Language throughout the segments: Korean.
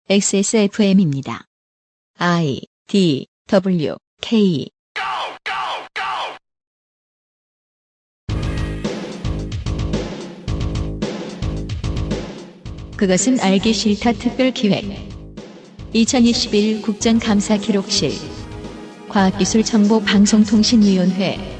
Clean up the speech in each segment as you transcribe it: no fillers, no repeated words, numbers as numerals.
XSFM입니다. I, D, W, K. 그것은 알기 싫다 특별기획 2021 국정감사기록실 과학기술정보방송통신위원회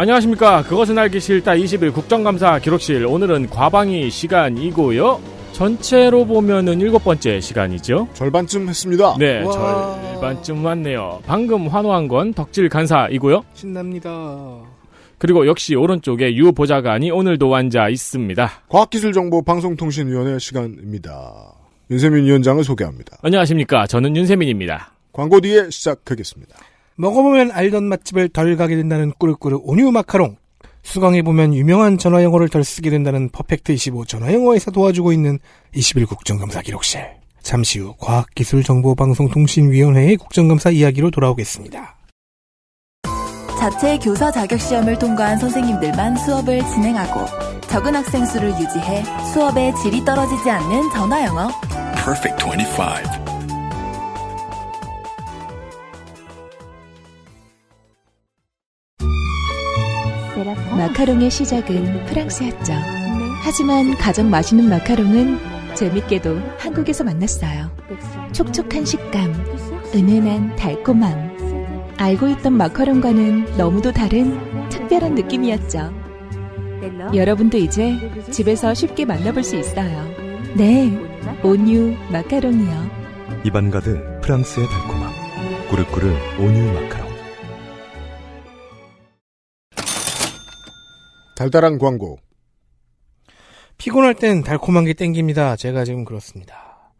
안녕하십니까. 그것은 알기 싫다 20일 국정감사 기록실. 오늘은 과방위 시간이고요. 전체로 보면은 7번째 시간이죠. 절반쯤 했습니다. 네, 와. 절반쯤 왔네요. 방금 환호한 건 덕질 간사이고요. 신납니다. 그리고 역시 오른쪽에 유 보좌관이 오늘도 앉아 있습니다. 과학기술정보방송통신위원회 시간입니다. 윤세민 위원장을 소개합니다. 안녕하십니까. 저는 윤세민입니다. 광고 뒤에 시작하겠습니다. 먹어보면 알던 맛집을 덜 가게 된다는 꾸르꾸르 온유 마카롱. 수강해보면 유명한 전화영어를 덜 쓰게 된다는 퍼펙트25 전화영어에서 도와주고 있는 21 국정감사 기록실. 잠시 후 과학기술정보방송통신위원회의 국정감사 이야기로 돌아오겠습니다. 자체 교사 자격시험을 통과한 선생님들만 수업을 진행하고 적은 학생 수를 유지해 수업의 질이 떨어지지 않는 전화영어. Perfect 25. 마카롱의 시작은 프랑스였죠. 하지만 가장 맛있는 마카롱은 재밌게도 한국에서 만났어요. 촉촉한 식감, 은은한 달콤함. 알고 있던 마카롱과는 너무도 다른 특별한 느낌이었죠. 여러분도 이제 집에서 쉽게 만나볼 수 있어요. 네, 온유 마카롱이요. 입안 가득 프랑스의 달콤함. 꾸르꾸르 온유 마카롱. 달달한 광고. 피곤할 땐 달콤한 게 땡깁니다. 제가 지금 그렇습니다.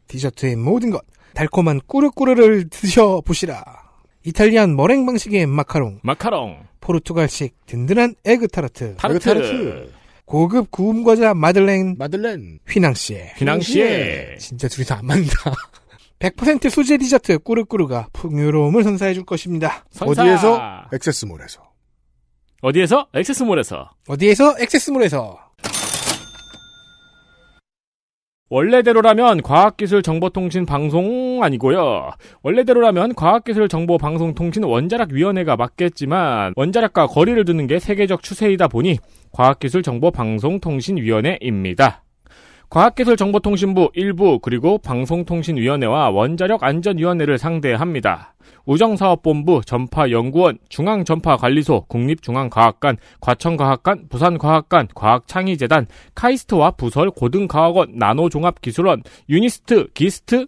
디저트의 모든 것 달콤한 꾸르꾸르를 드셔보시라. 이탈리안 머랭 방식의 마카롱, 포르투갈식 든든한 에그타르트, 고급 구움 과자 마들렌, 휘낭시에. 진짜 둘이서 안 맞는다. 100% 수제 디저트 꾸르꾸르가 풍요로움을 선사해줄 것입니다. 어디에서? 액세스몰에서. 어디에서? 액세스몰에서. 원래대로라면 과학기술정보통신방송 아니고요. 원래대로라면 과학기술정보방송통신 원자력위원회가 맞겠지만 원자력과 거리를 두는 게 세계적 추세이다 보니 과학기술정보방송통신위원회입니다. 과학기술정보통신부 1부 그리고 방송통신위원회와 원자력안전위원회를 상대합니다. 우정사업본부, 전파연구원, 중앙전파관리소, 국립중앙과학관, 과천과학관, 부산과학관, 과학창의재단, 카이스트와 부설 고등과학원, 나노종합기술원, 유니스트, 디지스트,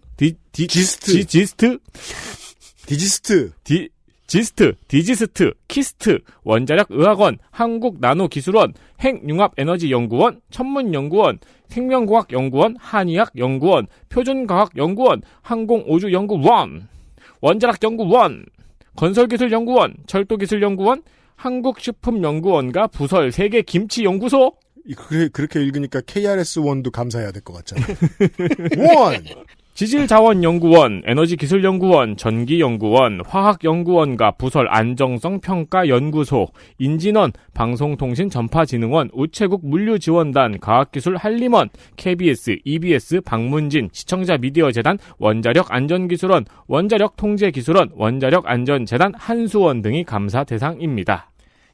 키스트, 원자력의학원, 한국나노기술원, 핵융합에너지연구원, 천문연구원, 생명공학연구원, 한의학연구원, 표준과학연구원, 항공우주연구원, 원자력연구원, 건설기술연구원, 철도기술연구원, 한국식품연구원과 부설 세계김치연구소. 그렇게 읽으니까 KRS-1도 감사해야 될 것 같잖아요. 원! 지질자원연구원, 에너지기술연구원, 전기연구원, 화학연구원과 부설 안정성평가연구소, 인진원, 방송통신전파진흥원, 우체국 물류지원단, 과학기술한림원, KBS, EBS, 방문진, 시청자미디어재단, 원자력안전기술원, 원자력통제기술원, 원자력안전재단, 한수원 등이 감사 대상입니다.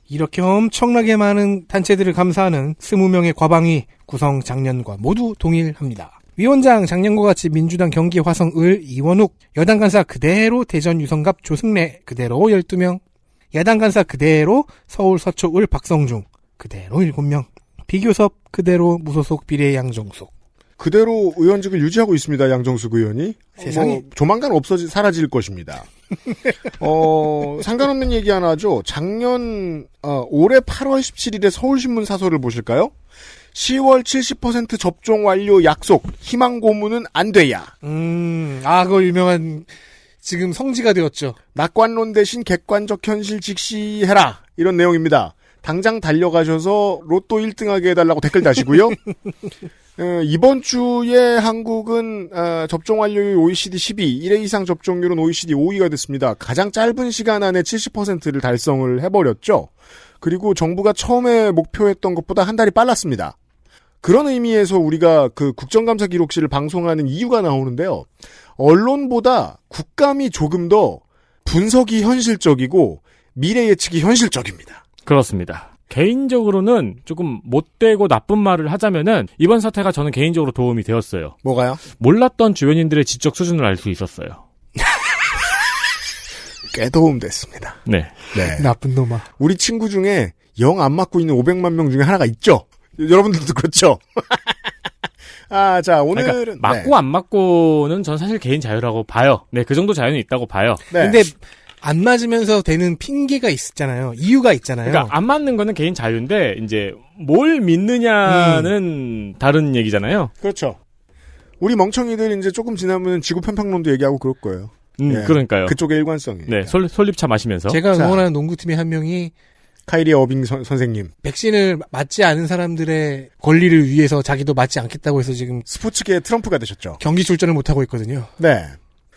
이렇게 엄청나게 많은 단체들을 감사하는 20명의 과방위 구성 작년과 모두 동일합니다. 위원장 작년과 같이 민주당 경기 화성 을 이원욱, 여당 간사 그대로 대전 유성갑 조승래 그대로 12명, 야당 간사 그대로 서울 서초 을 박성중 그대로 7명, 비교섭 그대로 무소속 비례 양정숙. 그대로 의원직을 유지하고 있습니다. 양정숙 의원이. 세상에. 조만간 사라질 것입니다. 상관없는 얘기 하나 하죠. 올해 8월 17일에 서울신문 사설을 보실까요? 10월 70% 접종 완료 약속, 희망 고문은 안 돼야. 그거 유명한, 지금 성지가 되었죠. 낙관론 대신 객관적 현실 직시해라. 이런 내용입니다. 당장 달려가셔서 로또 1등하게 해달라고 댓글 다시고요. 이번 주에 한국은 접종 완료율 OECD 10위, 1회 이상 접종률은 OECD 5위가 됐습니다. 가장 짧은 시간 안에 70%를 달성을 해버렸죠. 그리고 정부가 처음에 목표했던 것보다 한 달이 빨랐습니다. 그런 의미에서 우리가 그 국정감사 기록실을 방송하는 이유가 나오는데요. 언론보다 국감이 조금 더 분석이 현실적이고 미래 예측이 현실적입니다. 그렇습니다. 개인적으로는 조금 못되고 나쁜 말을 하자면은 이번 사태가 저는 개인적으로 도움이 되었어요. 뭐가요? 몰랐던 주변인들의 지적 수준을 알 수 있었어요. 꽤 도움됐습니다. 네. 네. 나쁜 놈아. 우리 친구 중에 영 안 맞고 있는 500만 명 중에 하나가 있죠. 여러분들도 그렇죠. 자, 오늘은 그러니까 맞고 안 맞고는 전 사실 개인 자유라고 봐요. 네, 그 정도 자유는 있다고 봐요. 네. 근데 안 맞으면서 되는 핑계가 있잖아요. 이유가 있잖아요. 그러니까 안 맞는 거는 개인 자유인데 이제 뭘 믿느냐는 다른 얘기잖아요. 그렇죠. 우리 멍청이들 이제 조금 지나면 지구 편평론도 얘기하고 그럴 거예요. 예. 그러니까요. 그쪽의 일관성이. 네, 솔잎차 마시면서. 제가 응원하는 농구팀의 한 명이 카이리 어빙 선생님. 백신을 맞지 않은 사람들의 권리를 위해서 자기도 맞지 않겠다고 해서 지금 스포츠계의 트럼프가 되셨죠. 경기 출전을 못하고 있거든요. 네.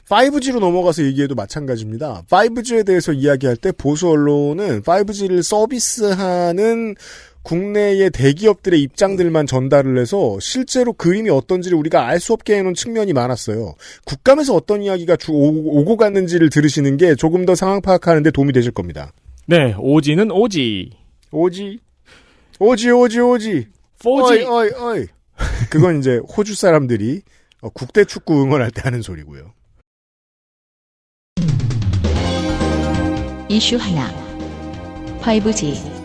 5G로 넘어가서 얘기해도 마찬가지입니다. 5G에 대해서 이야기할 때 보수 언론은 5G를 서비스하는 국내의 대기업들의 입장들만 전달을 해서 실제로 그림이 어떤지를 우리가 알 수 없게 해놓은 측면이 많았어요. 국감에서 어떤 이야기가 오고 갔는지를 들으시는 게 조금 더 상황 파악하는 데 도움이 되실 겁니다. 네, 오지는 오지. 오지. 4G. 어이. 그건 이제 호주 사람들이 국대 축구 응원할 때 하는 소리고요. 이슈 하나. 5G.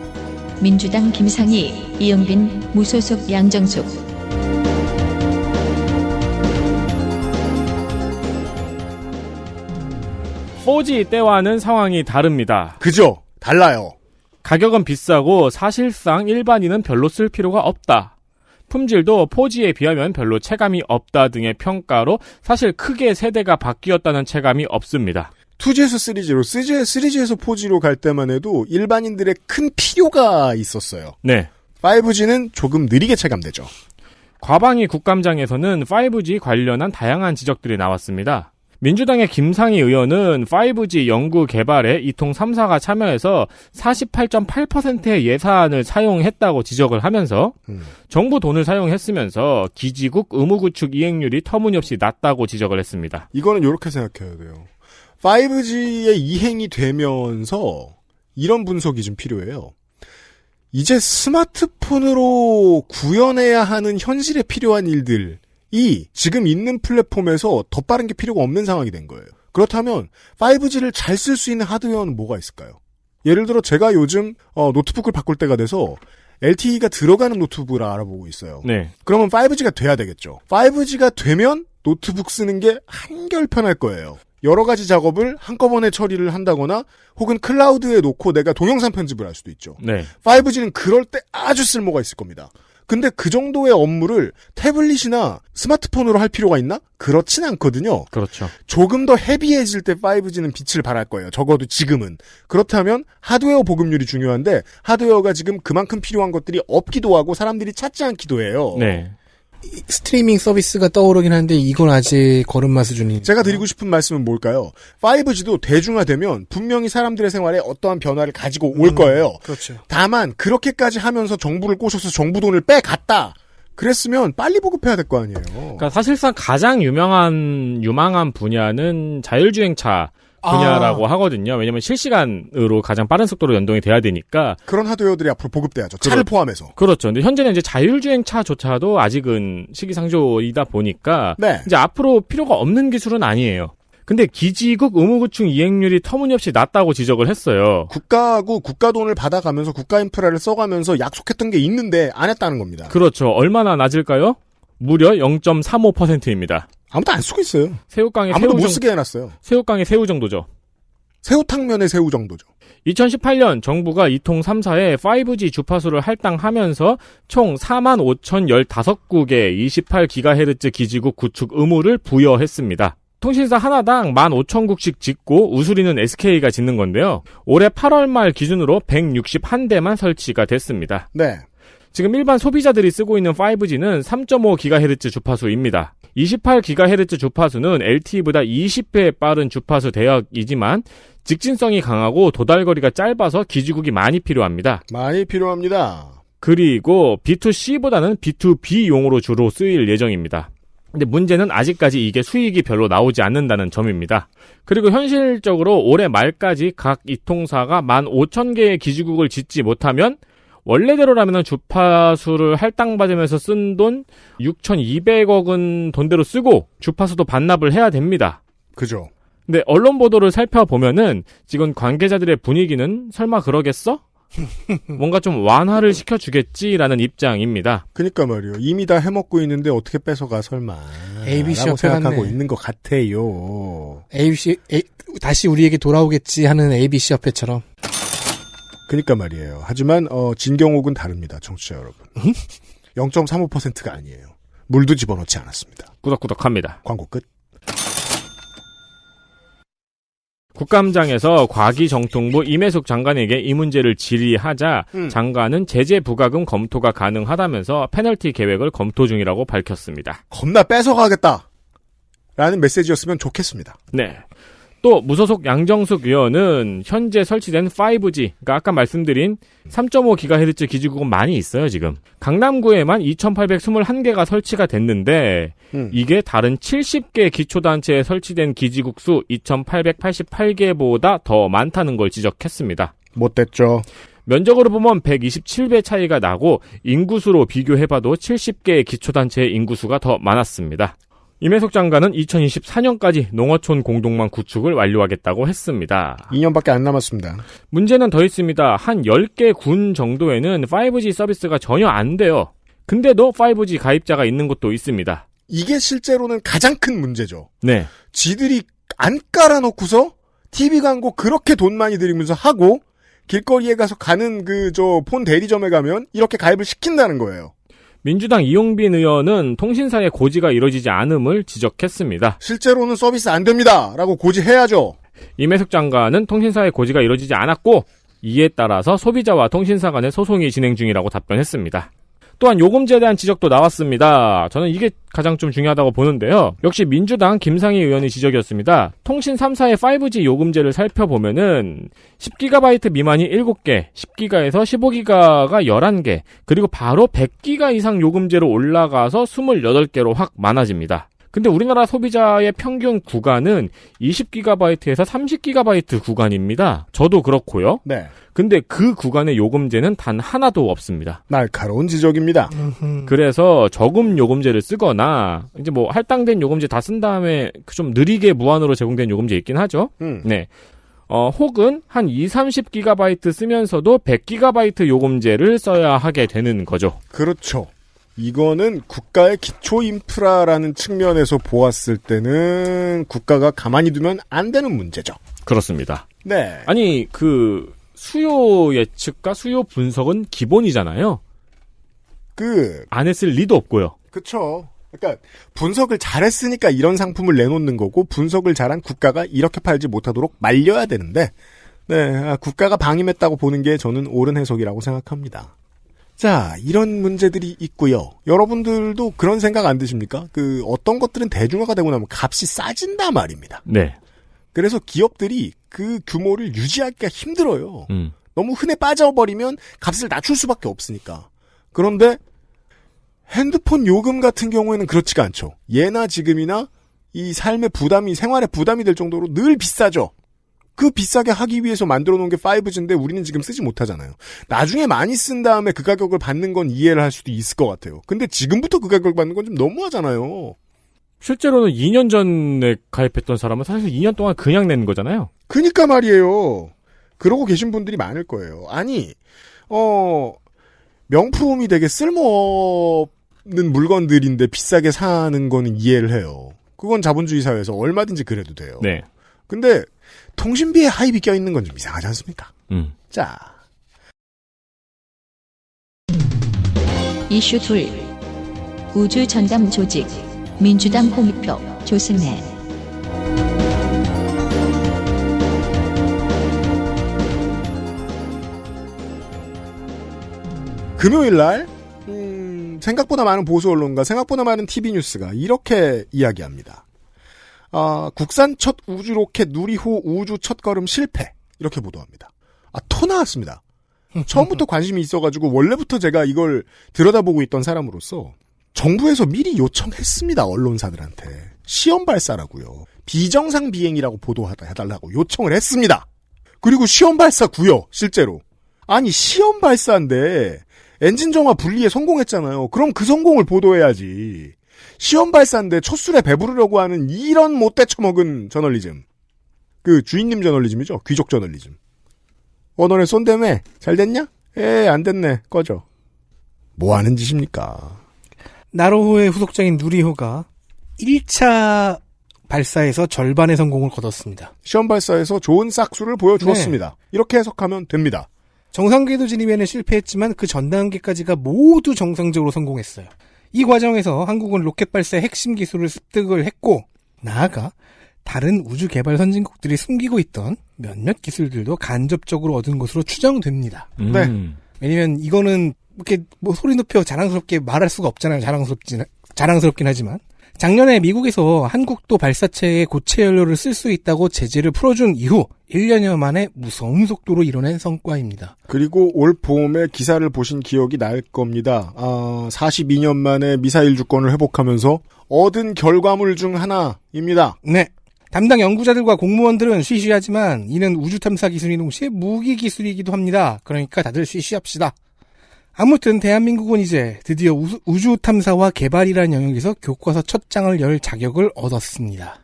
민주당 김상희, 이영빈, 무소속 양정숙. (4G) 때와는 상황이 다릅니다. 그죠? 달라요. 가격은 비싸고 사실상 일반인은 별로 쓸 필요가 없다. 품질도 4G에 비하면 별로 체감이 없다 등의 평가로 사실 크게 세대가 바뀌었다는 체감이 없습니다. 2G에서 3G로, 3G에서 4G로 갈 때만 해도 일반인들의 큰 필요가 있었어요. 네. 5G는 조금 느리게 체감되죠. 과방위 국감장에서는 5G 관련한 다양한 지적들이 나왔습니다. 민주당의 김상희 의원은 5G 연구 개발에 이통 3사가 참여해서 48.8%의 예산을 사용했다고 지적을 하면서 정부 돈을 사용했으면서 기지국 의무구축 이행률이 터무니없이 낮다고 지적을 했습니다. 이거는 이렇게 생각해야 돼요. 5G의 이행이 되면서 이런 분석이 좀 필요해요. 이제 스마트폰으로 구현해야 하는 현실에 필요한 일들이 지금 있는 플랫폼에서 더 빠른 게 필요가 없는 상황이 된 거예요. 그렇다면 5G를 잘 쓸 수 있는 하드웨어는 뭐가 있을까요? 예를 들어 제가 요즘 노트북을 바꿀 때가 돼서 LTE가 들어가는 노트북을 알아보고 있어요. 네. 그러면 5G가 돼야 되겠죠. 5G가 되면 노트북 쓰는 게 한결 편할 거예요. 여러 가지 작업을 한꺼번에 처리를 한다거나 혹은 클라우드에 놓고 내가 동영상 편집을 할 수도 있죠. 네. 5G는 그럴 때 아주 쓸모가 있을 겁니다. 근데 그 정도의 업무를 태블릿이나 스마트폰으로 할 필요가 있나? 그렇진 않거든요. 그렇죠. 조금 더 헤비해질 때 5G는 빛을 발할 거예요. 적어도 지금은. 그렇다면 하드웨어 보급률이 중요한데 하드웨어가 지금 그만큼 필요한 것들이 없기도 하고 사람들이 찾지 않기도 해요. 네. 스트리밍 서비스가 떠오르긴 하는데 이건 아직 걸음마 수준이. 제가 드리고 싶은 말씀은 뭘까요? 5G도 대중화되면 분명히 사람들의 생활에 어떠한 변화를 가지고 올 거예요. 그렇죠. 다만 그렇게까지 하면서 정부를 꼬셔서 정부 돈을 빼갔다. 그랬으면 빨리 보급해야 될 거 아니에요. 그러니까 사실상 가장 유망한 분야는 자율주행차 분야라고 하거든요. 왜냐면 실시간으로 가장 빠른 속도로 연동이 돼야 되니까. 그런 하드웨어들이 앞으로 보급돼야죠. 차를 포함해서. 그렇죠. 근데 현재는 이제 자율주행차조차도 아직은 시기상조이다 보니까 네. 이제 앞으로 필요가 없는 기술은 아니에요. 근데 기지국 의무구축 이행률이 터무니없이 낮다고 지적을 했어요. 국가하고 국가 돈을 받아가면서 국가 인프라를 써가면서 약속했던 게 있는데 안 했다는 겁니다. 그렇죠. 얼마나 낮을까요? 무려 0.35%입니다. 아무도 안 쓰고 있어요. 새우깡의 아무도 새우 못 쓰게 해놨어요. 새우깡의 새우 정도죠. 새우탕면의 새우 정도죠. 2018년 정부가 이통 3사에 5G 주파수를 할당하면서 총 45,015국에 28GHz 기지국 구축 의무를 부여했습니다. 통신사 하나당 15,000국씩 짓고 우수리는 SK가 짓는 건데요. 올해 8월 말 기준으로 161대만 설치가 됐습니다. 네. 지금 일반 소비자들이 쓰고 있는 5G는 3.5GHz 주파수입니다. 28GHz 주파수는 LTE보다 20배 빠른 주파수 대역이지만 직진성이 강하고 도달거리가 짧아서 기지국이 많이 필요합니다. 많이 필요합니다. 그리고 B2C보다는 B2B용으로 주로 쓰일 예정입니다. 근데 문제는 아직까지 이게 수익이 별로 나오지 않는다는 점입니다. 그리고 현실적으로 올해 말까지 각 이통사가 15,000개의 기지국을 짓지 못하면 원래대로라면 주파수를 할당받으면서 쓴 돈 6,200억은 돈대로 쓰고 주파수도 반납을 해야 됩니다. 그죠. 근데 언론 보도를 살펴보면은 지금 관계자들의 분위기는 설마 그러겠어? 뭔가 좀 완화를 시켜주겠지라는 입장입니다. 그니까 말이요. 이미 다 해먹고 있는데 어떻게 뺏어가 설마. ABC 라고 협회 생각하고 같네. 있는 것 같아요. 다시 우리에게 돌아오겠지 하는 ABC 협회처럼. 그니까 말이에요. 하지만 진경옥은 다릅니다. 청취자 여러분. 0.35%가 아니에요. 물도 집어넣지 않았습니다. 꾸덕꾸덕합니다. 광고 끝. 국감장에서 과기정통부 임혜숙 장관에게 이 문제를 질의하자 장관은 제재 부과금 검토가 가능하다면서 페널티 계획을 검토 중이라고 밝혔습니다. 겁나 뺏어가겠다. 라는 메시지였으면 좋겠습니다. 네. 또 무소속 양정숙 의원은 현재 설치된 5G, 그러니까 아까 말씀드린 3.5GHz 기지국은 많이 있어요, 지금. 강남구에만 2,821개가 설치가 됐는데 이게 다른 70개 기초단체에 설치된 기지국 수 2,888개보다 더 많다는 걸 지적했습니다. 못됐죠. 면적으로 보면 127배 차이가 나고 인구수로 비교해봐도 70개의 기초단체의 인구수가 더 많았습니다. 임혜숙 장관은 2024년까지 농어촌 공동망 구축을 완료하겠다고 했습니다. 2년밖에 안 남았습니다. 문제는 더 있습니다. 한 10개 군 정도에는 5G 서비스가 전혀 안 돼요. 근데도 5G 가입자가 있는 곳도 있습니다. 이게 실제로는 가장 큰 문제죠. 네. 지들이 안 깔아놓고서 TV 광고 그렇게 돈 많이 들이면서 하고 길거리에 가서 가는 폰 대리점에 가면 이렇게 가입을 시킨다는 거예요. 민주당 이용빈 의원은 통신사의 고지가 이루어지지 않음을 지적했습니다. 실제로는 서비스 안 됩니다. 라고 고지해야죠. 임혜숙 장관은 통신사의 고지가 이루어지지 않았고 이에 따라서 소비자와 통신사 간의 소송이 진행 중이라고 답변했습니다. 또한 요금제에 대한 지적도 나왔습니다. 저는 이게 가장 좀 중요하다고 보는데요. 역시 민주당 김상희 의원의 지적이었습니다. 통신 3사의 5G 요금제를 살펴보면은 10GB 미만이 7개, 10기가에서 15기가가 11개, 그리고 바로 100기가 이상 요금제로 올라가서 28개로 확 많아집니다. 근데 우리나라 소비자의 평균 구간은 20GB에서 30GB 구간입니다. 저도 그렇고요. 네. 근데 그 구간의 요금제는 단 하나도 없습니다. 날카로운 지적입니다. 그래서 저금 요금제를 쓰거나 이제 뭐 할당된 요금제 다 쓴 다음에 좀 느리게 무한으로 제공된 요금제 있긴 하죠. 네. 혹은 한 30GB 쓰면서도 100GB 요금제를 써야 하게 되는 거죠. 그렇죠. 이거는 국가의 기초 인프라라는 측면에서 보았을 때는 국가가 가만히 두면 안 되는 문제죠. 그렇습니다. 네. 아니 수요 예측과 수요 분석은 기본이잖아요. 안 했을 리도 없고요. 그렇죠. 그러니까 분석을 잘했으니까 이런 상품을 내놓는 거고 분석을 잘한 국가가 이렇게 팔지 못하도록 말려야 되는데 국가가 방임했다고 보는 게 저는 옳은 해석이라고 생각합니다. 자, 이런 문제들이 있고요. 여러분들도 그런 생각 안 드십니까? 어떤 것들은 대중화가 되고 나면 값이 싸진다 말입니다. 네. 그래서 기업들이 그 규모를 유지하기가 힘들어요. 너무 흔해 빠져버리면 값을 낮출 수밖에 없으니까. 그런데 핸드폰 요금 같은 경우에는 그렇지가 않죠. 예나 지금이나 이 삶의 부담이, 생활의 부담이 될 정도로 늘 비싸죠. 그 비싸게 하기 위해서 만들어 놓은 게 5G인데 우리는 지금 쓰지 못하잖아요. 나중에 많이 쓴 다음에 그 가격을 받는 건 이해를 할 수도 있을 것 같아요. 근데 지금부터 그 가격을 받는 건 좀 너무하잖아요. 실제로는 2년 전에 가입했던 사람은 사실 2년 동안 그냥 내는 거잖아요. 그니까 말이에요. 그러고 계신 분들이 많을 거예요. 아니, 명품이 되게 쓸모없는 물건들인데 비싸게 사는 거는 이해를 해요. 그건 자본주의 사회에서 얼마든지 그래도 돼요. 네. 근데 통신비에 하입이 껴있는 건 좀 이상하지 않습니까? 자. 이슈 2. 우주 전담 조직. 민주당 홍익표, 조승래. 금요일 날 생각보다 많은 보수 언론과 생각보다 많은 TV 뉴스가 이렇게 이야기합니다. 국산 첫 우주 로켓 누리호 우주 첫걸음 실패. 이렇게 보도합니다. 토 나왔습니다. 처음부터 관심이 있어가지고 원래부터 제가 이걸 들여다보고 있던 사람으로서 정부에서 미리 요청했습니다. 언론사들한테. 시험 발사라고요. 비정상 비행이라고 보도해달라고 요청을 했습니다. 그리고 시험 발사고요. 실제로. 아니 시험 발사인데 엔진 정화 분리에 성공했잖아요. 그럼 그 성공을 보도해야지. 시험 발사인데 첫술에 배부르려고 하는 이런 못돼 처먹은 저널리즘. 그 주인님 저널리즘이죠. 귀족 저널리즘. 너네 쏜다며? 잘 됐냐? 안 됐네. 꺼져. 뭐 하는 짓입니까? 나로호의 후속작인 누리호가 1차 발사에서 절반의 성공을 거뒀습니다. 시험 발사에서 좋은 싹수를 보여주었습니다. 네. 이렇게 해석하면 됩니다. 정상궤도 진입에는 실패했지만 그 전 단계까지가 모두 정상적으로 성공했어요. 이 과정에서 한국은 로켓 발사의 핵심 기술을 습득을 했고 나아가 다른 우주 개발 선진국들이 숨기고 있던 몇몇 기술들도 간접적으로 얻은 것으로 추정됩니다. 네. 왜냐면 이거는 이렇게 뭐 소리 높여 자랑스럽게 말할 수가 없잖아요. 자랑스럽긴 하지만 작년에 미국에서 한국도 발사체에 고체 연료를 쓸 수 있다고 제재를 풀어준 이후 1년여 만에 무서운 속도로 이뤄낸 성과입니다. 그리고 올 봄에 기사를 보신 기억이 날 겁니다. 42년 만에 미사일 주권을 회복하면서 얻은 결과물 중 하나입니다. 네. 담당 연구자들과 공무원들은 쉬쉬하지만 이는 우주 탐사 기술이 동시에 무기 기술이기도 합니다. 그러니까 다들 쉬쉬합시다. 아무튼 대한민국은 이제 드디어 우주 탐사와 개발이라는 영역에서 교과서 첫 장을 열 자격을 얻었습니다.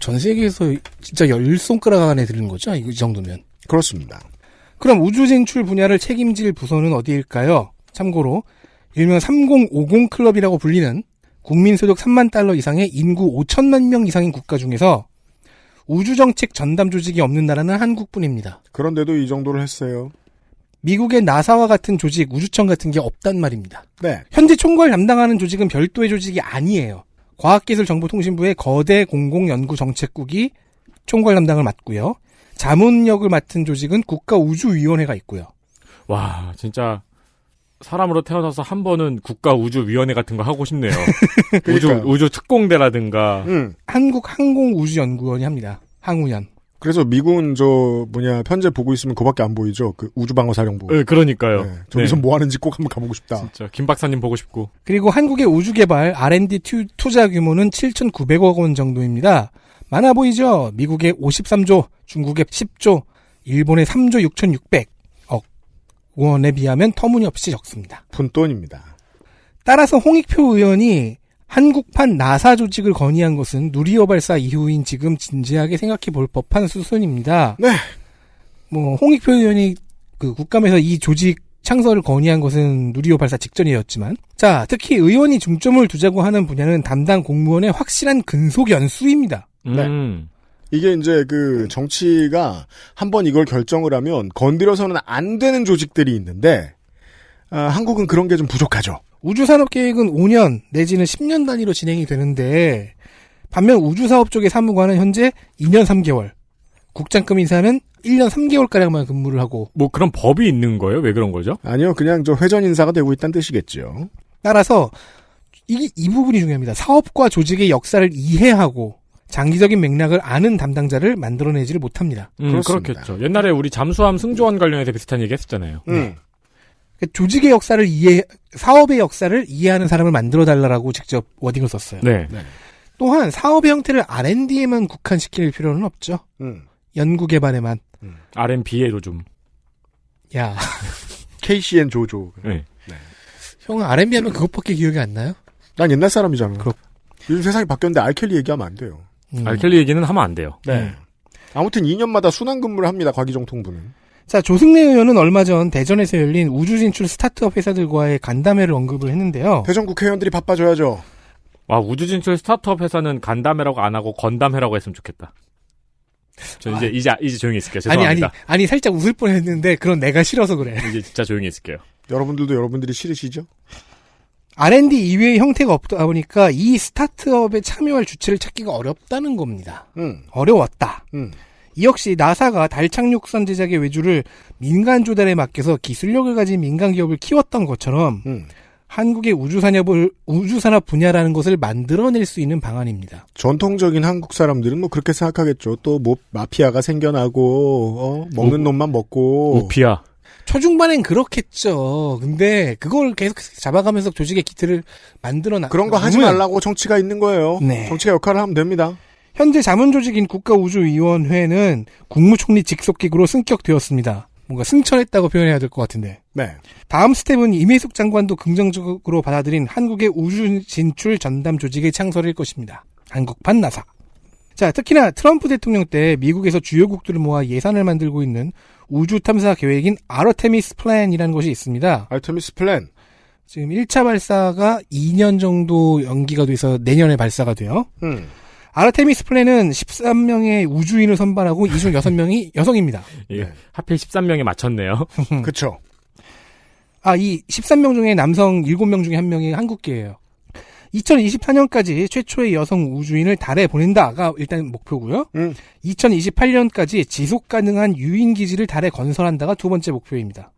전 세계에서 진짜 10손가락 안에 드는 거죠? 이 정도면. 그렇습니다. 그럼 우주 진출 분야를 책임질 부서는 어디일까요? 참고로 일명 3050 클럽이라고 불리는 국민소득 3만 달러 이상의 인구 5천만 명 이상인 국가 중에서 우주정책 전담 조직이 없는 나라는 한국뿐입니다. 그런데도 이 정도를 했어요. 미국의 나사와 같은 조직, 우주청 같은 게 없단 말입니다. 네. 현재 총괄 담당하는 조직은 별도의 조직이 아니에요. 과학기술정보통신부의 거대 공공연구정책국이 총괄 담당을 맡고요. 자문역을 맡은 조직은 국가우주위원회가 있고요. 와, 진짜 사람으로 태어나서 한 번은 국가우주위원회 같은 거 하고 싶네요. 우주 특공대라든가. 한국항공우주연구원이 합니다. 항우연. 그래서 미군 편제 보고 있으면 그거밖에 안 보이죠. 그 우주방어사령부. 네, 그러니까요. 네, 저기서 뭐 하는지 꼭 한번 가보고 싶다. 진짜 김 박사님 보고 싶고. 그리고 한국의 우주개발 R&D 투자 규모는 7,900억 원 정도입니다. 많아 보이죠? 미국의 53조, 중국의 10조, 일본의 3조 6,600억 원에 비하면 터무니없이 적습니다. 푼돈입니다. 따라서 홍익표 의원이 한국판 나사 조직을 건의한 것은 누리호 발사 이후인 지금 진지하게 생각해 볼 법한 수순입니다. 네. 홍익표 의원이 그 국감에서 이 조직 창설을 건의한 것은 누리호 발사 직전이었지만, 자, 특히 의원이 중점을 두자고 하는 분야는 담당 공무원의 확실한 근속 연수입니다. 네. 이게 이제 그 정치가 한번 이걸 결정을 하면 건드려서는 안 되는 조직들이 있는데, 한국은 그런 게 좀 부족하죠. 우주산업계획은 5년 내지는 10년 단위로 진행이 되는데 반면 우주사업 쪽의 사무관은 현재 2년 3개월, 국장급 인사는 1년 3개월가량만 근무를 하고. 뭐 그런 법이 있는 거예요? 왜 그런 거죠? 아니요. 그냥 회전 인사가 되고 있다는 뜻이겠죠. 따라서 이 부분이 중요합니다. 사업과 조직의 역사를 이해하고 장기적인 맥락을 아는 담당자를 만들어내지를 못합니다. 그렇겠죠. 옛날에 우리 잠수함 승조원 관련해서 비슷한 얘기 했었잖아요. 네. 조직의 역사를 사업의 역사를 이해하는 사람을 만들어달라고 직접 워딩을 썼어요. 네. 또한 사업의 형태를 R&D에만 국한시킬 필요는 없죠. 연구개발에만. R&B에도 좀. 야. KCN 조조. 네. 형은 R&B 하면 그것밖에 기억이 안 나요? 난 옛날 사람이잖아. 요즘 세상이 바뀌었는데 알켈리 얘기하면 안 돼요. 알켈리 얘기는 하면 안 돼요. 네. 아무튼 2년마다 순환 근무를 합니다. 과기정통부는. 자, 조승래 의원은 얼마 전 대전에서 열린 우주 진출 스타트업 회사들과의 간담회를 언급을 했는데요. 대전 국회의원들이 바빠져야죠. 와, 우주 진출 스타트업 회사는 간담회라고 안 하고 건담회라고 했으면 좋겠다. 저 이제 조용히 있을게요. 죄송합니다. 아니 살짝 웃을 뻔했는데 그건 내가 싫어서 그래. 이제 진짜 조용히 있을게요. 여러분들도 여러분들이 싫으시죠? R&D 이외의 형태가 없다 보니까 이 스타트업에 참여할 주체를 찾기가 어렵다는 겁니다. 어려웠다. 이 역시 나사가 달 착륙선 제작의 외주를 민간 조달에 맡겨서 기술력을 가진 민간 기업을 키웠던 것처럼 한국의 우주산업 분야라는 것을 만들어낼 수 있는 방안입니다. 전통적인 한국 사람들은 뭐 그렇게 생각하겠죠. 또 뭐 마피아가 생겨나고 먹는 놈만 먹고. 우피아. 초중반엔 그렇겠죠. 근데 그걸 계속 잡아가면서 조직의 기틀을 만들어놔. 그런 거 하지 말라고 정치가 있는 거예요. 네. 정치가 역할을 하면 됩니다. 현재 자문조직인 국가우주위원회는 국무총리 직속기구로 승격되었습니다. 뭔가 승천했다고 표현해야 될 것 같은데. 네. 다음 스텝은 임혜숙 장관도 긍정적으로 받아들인 한국의 우주 진출 전담 조직의 창설일 것입니다. 한국판 나사. 자, 특히나 트럼프 대통령 때 미국에서 주요국들을 모아 예산을 만들고 있는 우주 탐사 계획인 아르테미스 플랜이라는 것이 있습니다. 아르테미스 플랜. 지금 1차 발사가 2년 정도 연기가 돼서 내년에 발사가 돼요. 아르테미스 플랜은 13명의 우주인을 선발하고 이 중 6명이 여성입니다. 예, 하필 13명에 맞췄네요. 그쵸. 이 13명 중에 남성 7명 중에 1명이 한국계예요. 2024년까지 최초의 여성 우주인을 달에 보낸다가 일단 목표고요. 2028년까지 지속 가능한 유인 기지를 달에 건설한다가 두 번째 목표입니다.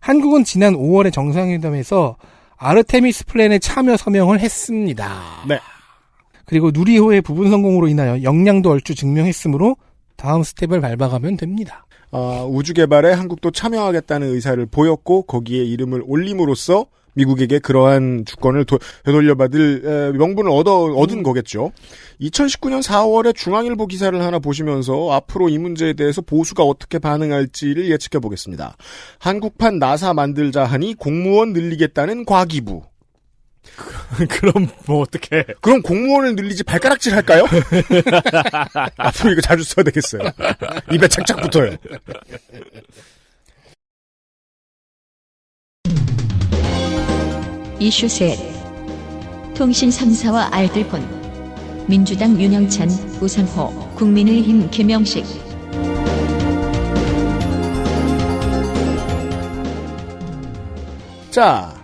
한국은 지난 5월에 정상회담에서 아르테미스 플랜에 참여 서명을 했습니다. 네. 그리고 누리호의 부분 성공으로 인하여 역량도 얼추 증명했으므로 다음 스텝을 밟아가면 됩니다. 우주 개발에 한국도 참여하겠다는 의사를 보였고 거기에 이름을 올림으로써 미국에게 그러한 주권을 되돌려받을 명분을 얻은 거겠죠. 2019년 4월에 중앙일보 기사를 하나 보시면서 앞으로 이 문제에 대해서 보수가 어떻게 반응할지를 예측해 보겠습니다. 한국판 나사 만들자 하니 공무원 늘리겠다는 과기부. 그럼 뭐 어떻게? 그럼 공무원을 늘리지 발가락질 할까요? 앞으로 이거 자주 써야 되겠어요. 입에 착착 붙어요. 이슈 셋. 통신 3사와 알뜰폰. 민주당 윤영찬, 우상호, 국민의힘 김영식. 자,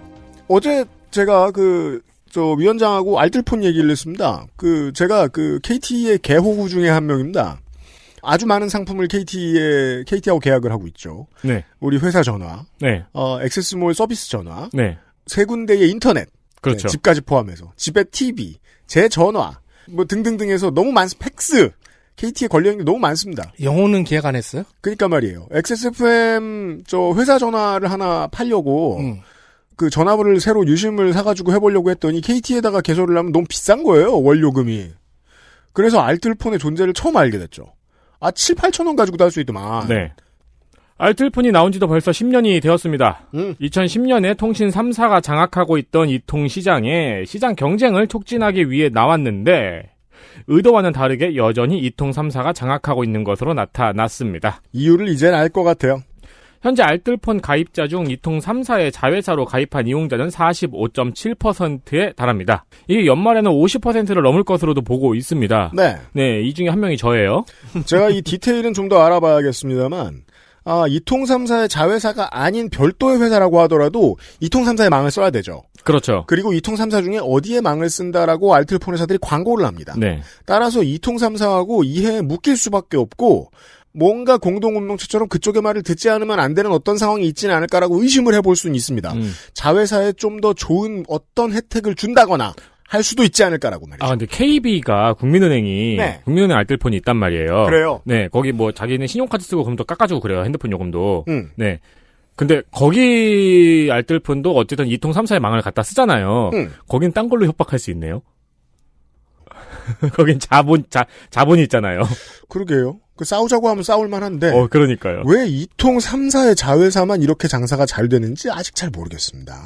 어제 제가 위원장하고 알뜰폰 얘기를 했습니다. 제가 KT의 개호구 중에 한 명입니다. 아주 많은 상품을 KT하고 계약을 하고 있죠. 네. 우리 회사 전화. 네. 액세스몰 서비스 전화. 네. 세 군데의 인터넷. 그렇죠. 네, 집까지 포함해서. 집에 TV, 제 전화, 뭐 등등등 해서 너무 팩스. KT에 걸려있는 게 너무 많습니다. 영호는 계약 안 했어요? 그러니까 말이에요. XSFM 회사 전화를 하나 팔려고 그 전화를 새로 유심을 사가지고 해보려고 했더니 KT에다가 개설을 하면 너무 비싼 거예요. 월요금이. 그래서 알뜰폰의 존재를 처음 알게 됐죠. 7, 8천 원 가지고도 할 수 있더만. 네. 알뜰폰이 나온 지도 벌써 10년이 되었습니다. 2010년에 통신 3사가 장악하고 있던 이 통시장에 시장 경쟁을 촉진하기 위해 나왔는데 의도와는 다르게 여전히 이통 3사가 장악하고 있는 것으로 나타났습니다. 이유를 이제는 알 것 같아요. 현재 알뜰폰 가입자 중 이통 3사의 자회사로 가입한 이용자는 45.7%에 달합니다. 이게 연말에는 50%를 넘을 것으로도 보고 있습니다. 네. 네, 이 중에 한 명이 저예요. 제가 이 디테일은 좀 더 알아봐야겠습니다만 이통 3사의 자회사가 아닌 별도의 회사라고 하더라도 이통 3사의 망을 써야 되죠. 그렇죠. 그리고 이통 3사 중에 어디에 망을 쓴다라고 알뜰폰 회사들이 광고를 합니다. 네. 따라서 이통 3사하고 이해에 묶일 수밖에 없고 뭔가 공동운명체처럼 그쪽의 말을 듣지 않으면 안 되는 어떤 상황이 있지는 않을까라고 의심을 해볼 수는 있습니다. 자회사에 좀 더 좋은 어떤 혜택을 준다거나 할 수도 있지 않을까라고 말이죠. 근데 KB가 국민은행이 네. 국민은행 알뜰폰이 있단 말이에요. 그래요? 네, 거기 뭐 자기는 신용카드 쓰고 그럼 또 깎아주고 그래요. 핸드폰 요금도. 네. 근데 거기 알뜰폰도 어쨌든 이통 3사의 망을 갖다 쓰잖아요. 거긴 딴 걸로 협박할 수 있네요. 거긴 자본이 있잖아요. 그러게요. 싸우자고 하면 싸울 만한데. 그러니까요. 왜 이통 3사의 자회사만 이렇게 장사가 잘 되는지 아직 잘 모르겠습니다.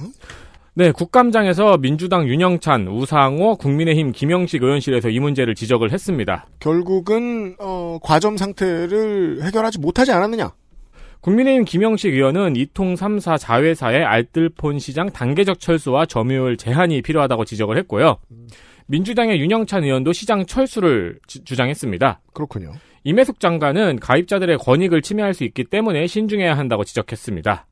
네, 국감장에서 민주당 윤영찬, 우상호, 국민의힘 김영식 의원실에서 이 문제를 지적을 했습니다. 결국은 과점 상태를 해결하지 못하지 않았느냐? 국민의힘 김영식 의원은 이통 3사 자회사의 알뜰폰 시장 단계적 철수와 점유율 제한이 필요하다고 지적을 했고요. 민주당의 윤영찬 의원도 시장 철수를 주장했습니다. 그렇군요. 임혜숙 장관은 가입자들의 권익을 침해할 수 있기 때문에 신중해야 한다고 지적했습니다.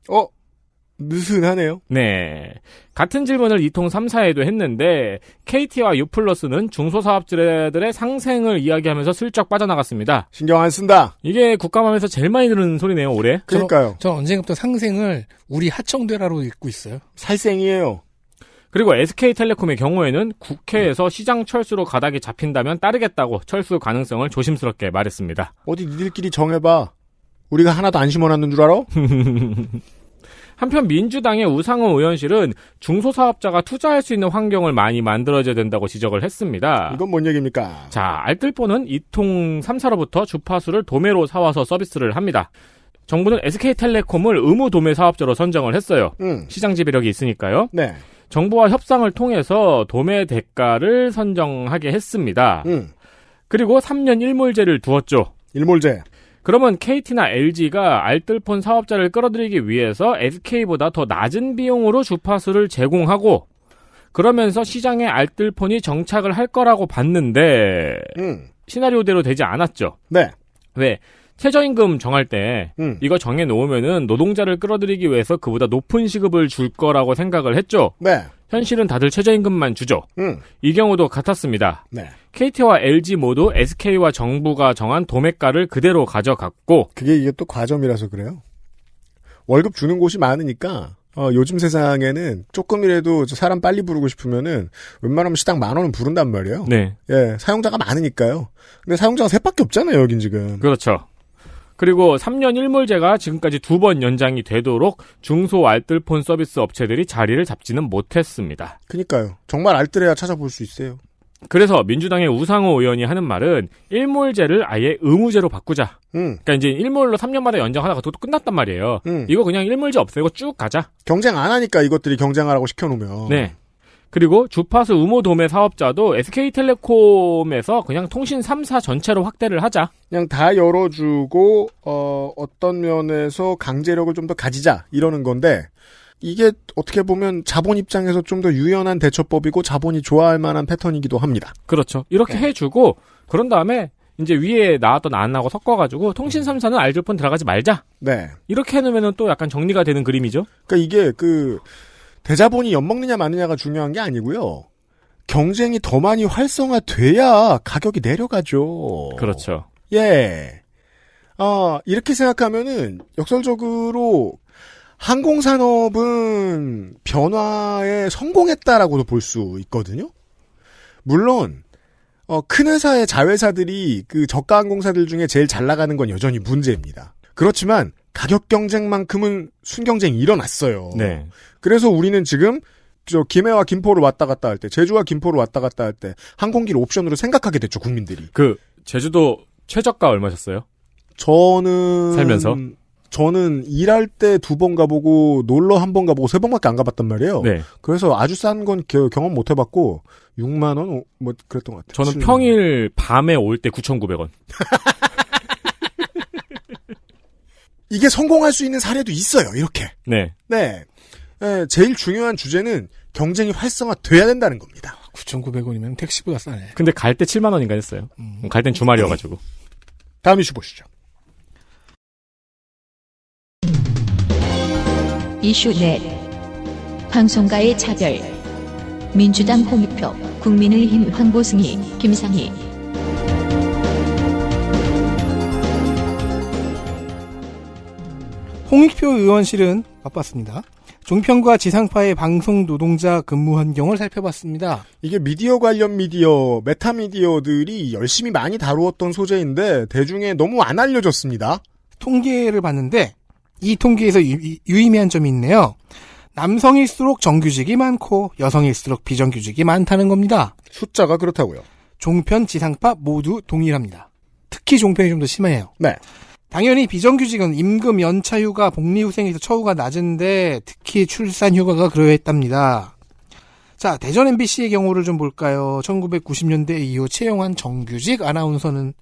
느슨하네요. 네. 같은 질문을 이통 3사에도 했는데 KT와 U+는 중소사업자들의 상생을 이야기하면서 슬쩍 빠져나갔습니다. 신경 안 쓴다. 이게 국감하면서 제일 많이 들은 소리네요, 올해. 그러니까요. 저 언젠가부터 상생을 우리 하청되라로 읽고 있어요. 살생이에요. 그리고 SK텔레콤의 경우에는 국회에서 시장 철수로 가닥이 잡힌다면 따르겠다고 철수 가능성을 조심스럽게 말했습니다. 어디 니들끼리 정해봐. 우리가 하나도 안 심어놨는 줄 알아? 한편 민주당의 우상호 의원실은 중소사업자가 투자할 수 있는 환경을 많이 만들어줘야 된다고 지적을 했습니다. 이건 뭔 얘기입니까? 자, 알뜰폰은 이통 3사로부터 주파수를 도매로 사와서 서비스를 합니다. 정부는 SK텔레콤을 의무 도매 사업자로 선정을 했어요. 시장 지배력이 있으니까요. 네. 정부와 협상을 통해서 도매 대가를 선정하게 했습니다. 그리고 3년 일몰제를 두었죠. 일몰제. 그러면 KT나 LG가 알뜰폰 사업자를 끌어들이기 위해서 SK보다 더 낮은 비용으로 주파수를 제공하고 그러면서 시장에 알뜰폰이 정착을 할 거라고 봤는데 시나리오대로 되지 않았죠. 네. 왜? 최저임금 정할 때 이거 정해놓으면은 노동자를 끌어들이기 위해서 그보다 높은 시급을 줄 거라고 생각을 했죠. 네. 현실은 다들 최저임금만 주죠. 이 경우도 같았습니다. 네. KT와 LG 모두 SK와 정부가 정한 도매가를 그대로 가져갔고 이게 또 과점이라서 그래요. 월급 주는 곳이 많으니까 요즘 세상에는 조금이라도 사람 빨리 부르고 싶으면은 웬만하면 시당 10,000원은 부른단 말이에요. 네. 예, 사용자가 많으니까요. 근데 사용자가 셋밖에 없잖아요, 여긴 지금. 그렇죠. 그리고 3년 일몰제가 지금까지 2번 연장이 되도록 중소 알뜰폰 서비스 업체들이 자리를 잡지는 못했습니다. 그러니까요. 정말 알뜰해야 찾아볼 수 있어요. 그래서 민주당의 우상호 의원이 하는 말은 일몰제를 아예 의무제로 바꾸자. 그러니까 이제 일몰로 3년마다 연장하다가 또 끝났단 말이에요. 이거 그냥 일몰제 없애고 쭉 가자. 경쟁 안 하니까 이것들이 경쟁하라고 시켜놓으면. 네. 그리고 주파수 의무 도매 사업자도 SK텔레콤에서 그냥 통신 3사 전체로 확대를 하자. 그냥 다 열어주고 어떤 면에서 강제력을 좀 더 가지자 이러는 건데 이게 어떻게 보면 자본 입장에서 좀 더 유연한 대처법이고 자본이 좋아할 만한 패턴이기도 합니다. 그렇죠. 이렇게 해주고 그런 다음에 이제 위에 나왔던 안하고 섞어가지고 통신 3사는 알뜰폰 들어가지 말자. 네. 이렇게 해놓으면 또 약간 정리가 되는 그림이죠. 그러니까 이게 대자본이 엿먹느냐 마느냐가 중요한 게 아니고요. 경쟁이 더 많이 활성화돼야 가격이 내려가죠. 그렇죠. 예. 이렇게 생각하면은 역설적으로 항공산업은 변화에 성공했다라고도 볼 수 있거든요. 물론 큰 회사의 자회사들이 저가 항공사들 중에 제일 잘 나가는 건 여전히 문제입니다. 그렇지만 가격 경쟁만큼은 순경쟁이 일어났어요. 네. 그래서 우리는 지금 김해와 김포를 왔다 갔다 할 때, 제주와 김포를 왔다 갔다 할 때 항공기를 옵션으로 생각하게 됐죠, 국민들이. 제주도 최저가 얼마셨어요? 살면서? 저는 일할 때 2번 가보고 놀러 1번 가보고 3번밖에 안 가봤단 말이에요. 네. 그래서 아주 싼 건 경험 못 해봤고 6만 원 뭐 그랬던 것 같아요. 저는 평일 밤에 올 때 9,900원. 이게 성공할 수 있는 사례도 있어요. 이렇게. 네. 네. 제일 중요한 주제는 경쟁이 활성화돼야 된다는 겁니다. 9,900원이면 택시보다 싸네. 근데 갈 때 7만 원인가 했어요. 갈 땐 주말이어가지고. 다음 이슈 보시죠. 이슈 넷. 방송가의 차별. 민주당 홍익표, 국민의힘 황보승희, 김상희. 홍익표 의원실은 바빴습니다. 종편과 지상파의 방송 노동자 근무 환경을 살펴봤습니다. 이게 미디어 관련 미디어, 메타미디어들이 열심히 많이 다루었던 소재인데 대중에 너무 안 알려졌습니다. 통계를 봤는데 이 통계에서 유의미한 점이 있네요. 남성일수록 정규직이 많고 여성일수록 비정규직이 많다는 겁니다. 숫자가 그렇다고요. 종편, 지상파 모두 동일합니다. 특히 종편이 좀 더 심해요. 네. 당연히 비정규직은 임금, 연차휴가, 복리후생에서 처우가 낮은데 특히 출산휴가가 그러했답니다. 자, 대전 MBC의 경우를 좀 볼까요? 1990년대 이후 채용한 정규직 아나운서는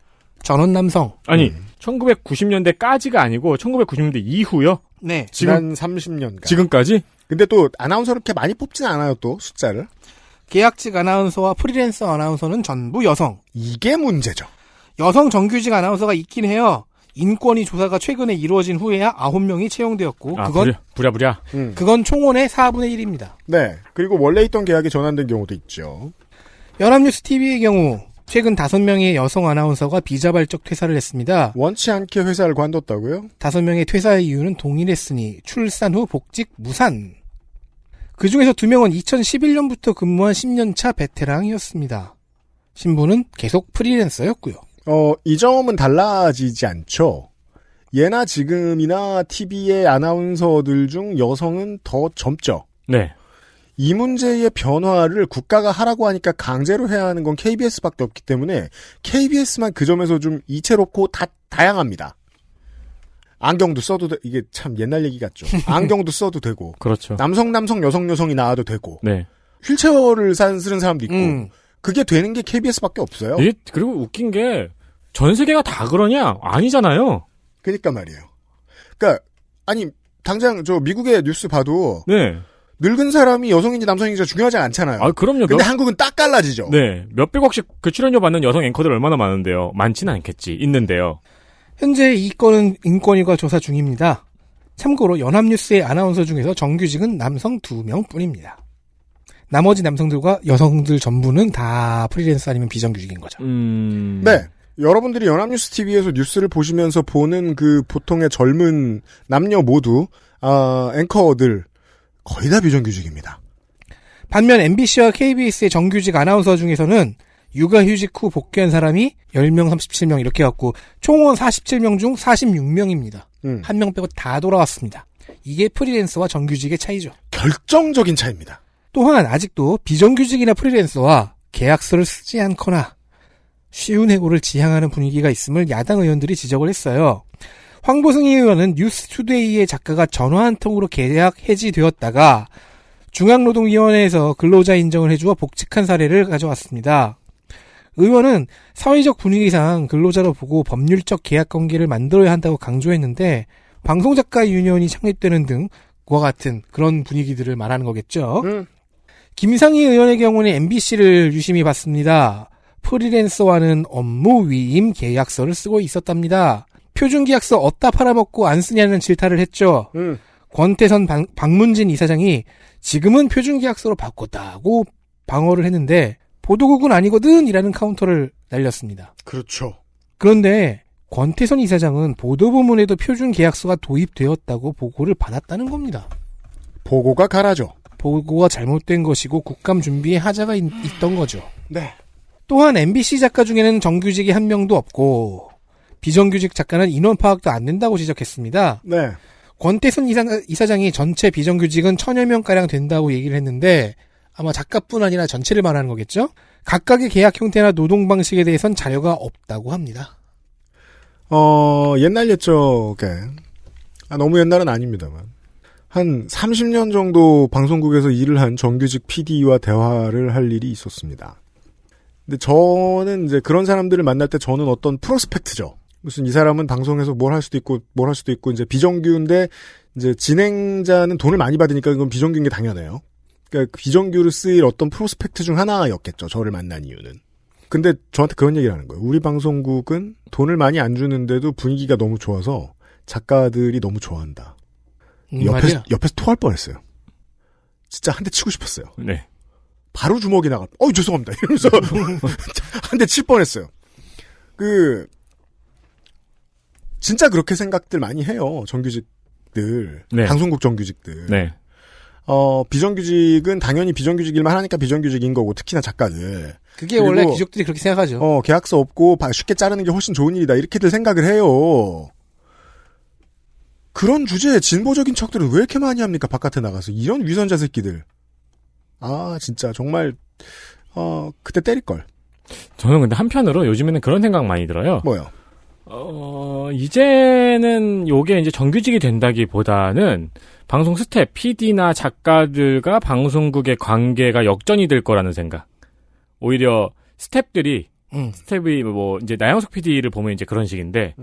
전원 남성. 아니, 1990년대까지가 아니고 1990년대 이후요? 네. 지난 30년간. 지금까지? 근데 또 아나운서를 그렇게 많이 뽑진 않아요, 또 숫자를. 계약직 아나운서와 프리랜서 아나운서는 전부 여성. 이게 문제죠. 여성 정규직 아나운서가 있긴 해요. 인권위 조사가 최근에 이루어진 후에야 9명이 채용되었고 그건 부랴부랴. 그건 총원의 4분의 1입니다. 네. 그리고 원래 있던 계약이 전환된 경우도 있죠. 연합뉴스 TV의 경우 최근 5명의 여성 아나운서가 비자발적 퇴사를 했습니다. 원치 않게 회사를 관뒀다고요? 5명의 퇴사의 이유는 동일했으니 출산 후 복직 무산. 그 중에서 2명은 2011년부터 근무한 10년차 베테랑이었습니다. 신부는 계속 프리랜서였고요. 이 점은 달라지지 않죠. 예나 지금이나 TV의 아나운서들 중 여성은 더 젊죠. 네. 이 문제의 변화를 국가가 하라고 하니까 강제로 해야 하는 건 KBS밖에 없기 때문에 KBS만 그 점에서 좀 이채롭고 다양합니다. 안경도 써도 이게 참 옛날 얘기 같죠. 안경도 써도 되고. 그렇죠. 남성, 여성이 나와도 되고. 네. 휠체어를 쓰는 사람도 있고. 그게 되는 게 KBS밖에 없어요. 그리고 웃긴 게 전 세계가 다 그러냐? 아니잖아요. 그러니까 말이에요. 그러니까 아니 당장 저 미국의 뉴스 봐도 네. 늙은 사람이 여성인지 남성인지 중요하지 않잖아요. 아, 그럼요. 근데 한국은 딱 갈라지죠. 네. 몇백억씩 그 출연료 받는 여성 앵커들 얼마나 많은데요. 많지는 않겠지. 있는데요. 현재 이 건은 인권위가 조사 중입니다. 참고로 연합뉴스의 아나운서 중에서 정규직은 남성 2명 뿐입니다. 나머지 남성들과 여성들 전부는 다 프리랜서 아니면 비정규직인 거죠. 네. 여러분들이 연합뉴스 TV에서 뉴스를 보시면서 보는 그 보통의 젊은 남녀 모두 앵커들 거의 다 비정규직입니다. 반면 MBC와 KBS의 정규직 아나운서 중에서는 육아휴직 후 복귀한 사람이 10명, 37명 이렇게 갖고 총원 47명 중 46명입니다. 한 명 빼고 다 돌아왔습니다. 이게 프리랜서와 정규직의 차이죠. 결정적인 차이입니다. 또한 아직도 비정규직이나 프리랜서와 계약서를 쓰지 않거나 쉬운 해고를 지향하는 분위기가 있음을 야당 의원들이 지적을 했어요. 황보승희 의원은 뉴스투데이의 작가가 전화 한 통으로 계약 해지되었다가 중앙노동위원회에서 근로자 인정을 해주어 복직한 사례를 가져왔습니다. 의원은 사회적 분위기상 근로자로 보고 법률적 계약관계를 만들어야 한다고 강조했는데 방송작가 유니온이 창립되는 등과 같은 그런 분위기들을 말하는 거겠죠. 김상희 의원의 경우는 MBC를 유심히 봤습니다. 프리랜서와는 업무 위임 계약서를 쓰고 있었답니다. 표준계약서 어디다 팔아먹고 안 쓰냐는 질타를 했죠. 권태선 박문진 이사장이 지금은 표준계약서로 바꿨다고 방어를 했는데 보도국은 아니거든 이라는 카운터를 날렸습니다. 그렇죠. 그런데 권태선 이사장은 보도부문에도 표준계약서가 도입되었다고 보고를 받았다는 겁니다. 보고가 가라죠. 보고가 잘못된 것이고 국감 준비에 하자가 있던 거죠. 네. 또한 MBC 작가 중에는 정규직이 한 명도 없고 비정규직 작가는 인원 파악도 안 된다고 지적했습니다. 네. 권태선 이사장이 전체 비정규직은 1000여 명가량 된다고 얘기를 했는데 아마 작가뿐 아니라 전체를 말하는 거겠죠? 각각의 계약 형태나 노동 방식에 대해선 자료가 없다고 합니다. 옛날 옛적에 너무 옛날은 아닙니다만 한 30년 정도 방송국에서 일을 한 정규직 PD와 대화를 할 일이 있었습니다. 근데 저는 이제 그런 사람들을 만날 때 저는 어떤 프로스펙트죠. 무슨 이 사람은 방송에서 뭘 할 수도 있고 이제 비정규인데 이제 진행자는 돈을 많이 받으니까 그건 비정규인 게 당연해요. 그러니까 비정규를 쓰일 어떤 프로스펙트 중 하나였겠죠. 저를 만난 이유는. 근데 저한테 그런 얘기를 하는 거예요. 우리 방송국은 돈을 많이 안 주는데도 분위기가 너무 좋아서 작가들이 너무 좋아한다. 옆에서 토할 뻔했어요. 진짜 한 대 치고 싶었어요. 네. 바로 주먹이 나가. 죄송합니다. 이러면서 한 대 칠 뻔했어요. 진짜 그렇게 생각들 많이 해요. 정규직들. 네. 방송국 정규직들. 네. 비정규직은 당연히 비정규직일만 하니까 비정규직인 거고, 특히나 작가들. 그게 원래 귀족들이 그렇게 생각하죠. 계약서 없고 쉽게 자르는 게 훨씬 좋은 일이다. 이렇게들 생각을 해요. 그런 주제에 진보적인 척들은 왜 이렇게 많이 합니까? 바깥에 나가서. 이런 위선자 새끼들. 진짜 정말 그때 때릴걸. 저는 근데 한편으로 요즘에는 그런 생각 많이 들어요. 뭐요? 이제는 요게 이제 정규직이 된다기보다는 방송 스텝, PD나 작가들과 방송국의 관계가 역전이 될 거라는 생각. 오히려 스텝이 이제 나영석 PD를 보면 이제 그런 식인데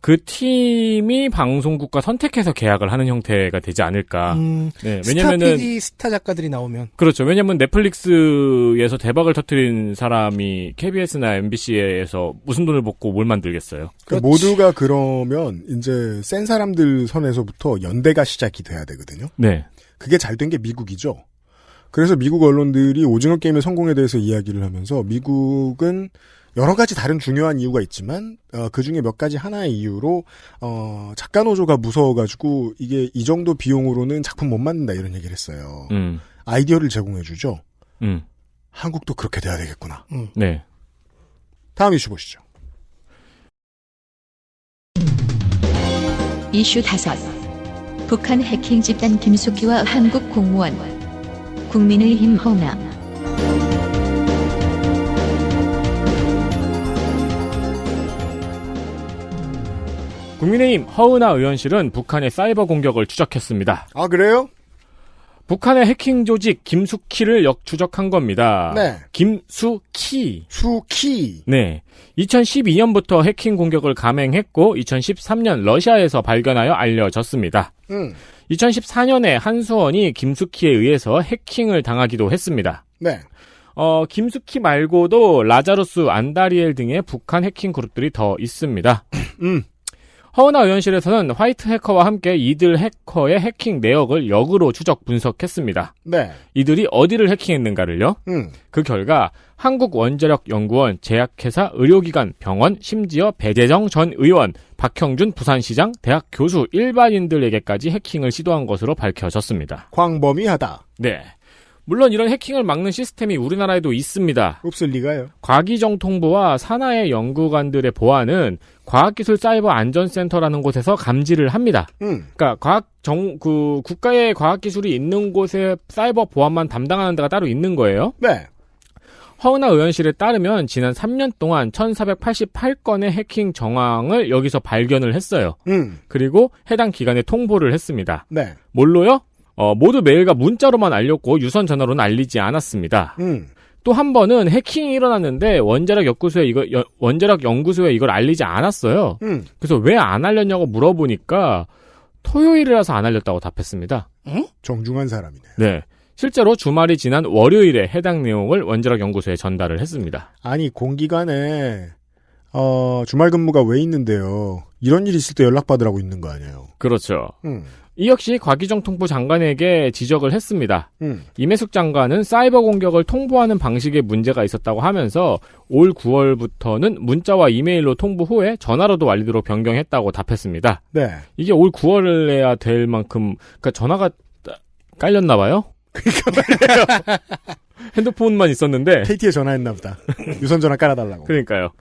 그 팀이 방송국과 선택해서 계약을 하는 형태가 되지 않을까. 네, 왜냐면은 스타 PD, 스타 작가들이 나오면 그렇죠. 왜냐면 넷플릭스에서 대박을 터뜨린 사람이 KBS나 MBC에서 무슨 돈을 벗고 뭘 만들겠어요. 그러니까 모두가 그러면 이제 센 사람들 선에서부터 연대가 시작이 돼야 되거든요. 네. 그게 잘 된 게 미국이죠. 그래서 미국 언론들이 오징어 게임의 성공에 대해서 이야기를 하면서 미국은 여러 가지 다른 중요한 이유가 있지만 그 중에 몇 가지 하나의 이유로 작가 노조가 무서워가지고 이게 이 정도 비용으로는 작품 못 만든다 이런 얘기를 했어요. 아이디어를 제공해주죠. 한국도 그렇게 돼야 되겠구나. 네. 다음 이슈 보시죠. 이슈 5. 북한 해킹 집단 김숙희와 한국 공무원. 국민의힘 허은하. 국민의힘 허은하 의원실은 북한의 사이버 공격을 추적했습니다. 아, 그래요? 북한의 해킹 조직 김숙희를 역추적한 겁니다. 네. 김숙희. 수키. 네. 2012년부터 해킹 공격을 감행했고 2013년 러시아에서 발견하여 알려졌습니다. 2014년에 한수원이 김숙희에 의해서 해킹을 당하기도 했습니다. 네. 김숙희 말고도 라자루스, 안다리엘 등의 북한 해킹 그룹들이 더 있습니다. 허은하 의원실에서는 화이트 해커와 함께 이들 해커의 해킹 내역을 역으로 추적 분석했습니다. 네. 이들이 어디를 해킹했는가를요. 그 결과 한국원자력연구원, 제약회사, 의료기관, 병원, 심지어 배재정 전 의원, 박형준 부산시장, 대학 교수, 일반인들에게까지 해킹을 시도한 것으로 밝혀졌습니다. 광범위하다. 네. 물론 이런 해킹을 막는 시스템이 우리나라에도 있습니다. 없을 리가요. 과기정통부와 산하의 연구관들의 보안은 과학기술사이버안전센터라는 곳에서 감지를 합니다. 그러니까 국가의 과학기술이 있는 곳에 사이버 보안만 담당하는 데가 따로 있는 거예요. 네. 허은하 의원실에 따르면 지난 3년 동안 1488건의 해킹 정황을 여기서 발견을 했어요. 그리고 해당 기관에 통보를 했습니다. 네. 뭘로요? 모두 메일과 문자로만 알렸고 유선 전화로는 알리지 않았습니다. 또 한 번은 해킹이 일어났는데 원자력 연구소에 이걸 알리지 않았어요. 그래서 왜 안 알렸냐고 물어보니까 토요일이라서 안 알렸다고 답했습니다. 정중한 사람이네. 네. 실제로 주말이 지난 월요일에 해당 내용을 원자력 연구소에 전달을 했습니다. 아니, 공기관에 주말 근무가 왜 있는데요. 이런 일이 있을 때 연락받으라고 있는 거 아니에요. 그렇죠. 이 역시 과기정통부 장관에게 지적을 했습니다. 임혜숙 장관은 사이버 공격을 통보하는 방식에 문제가 있었다고 하면서 올 9월부터는 문자와 이메일로 통보 후에 전화로도 알리도록 변경했다고 답했습니다. 네. 이게 올 9월을 내야 될 만큼 그러니까 전화가 깔렸나 봐요. 그러니까 말이에요. 핸드폰만 있었는데 KT에 전화했나 보다. 유선 전화 깔아달라고. 그러니까요.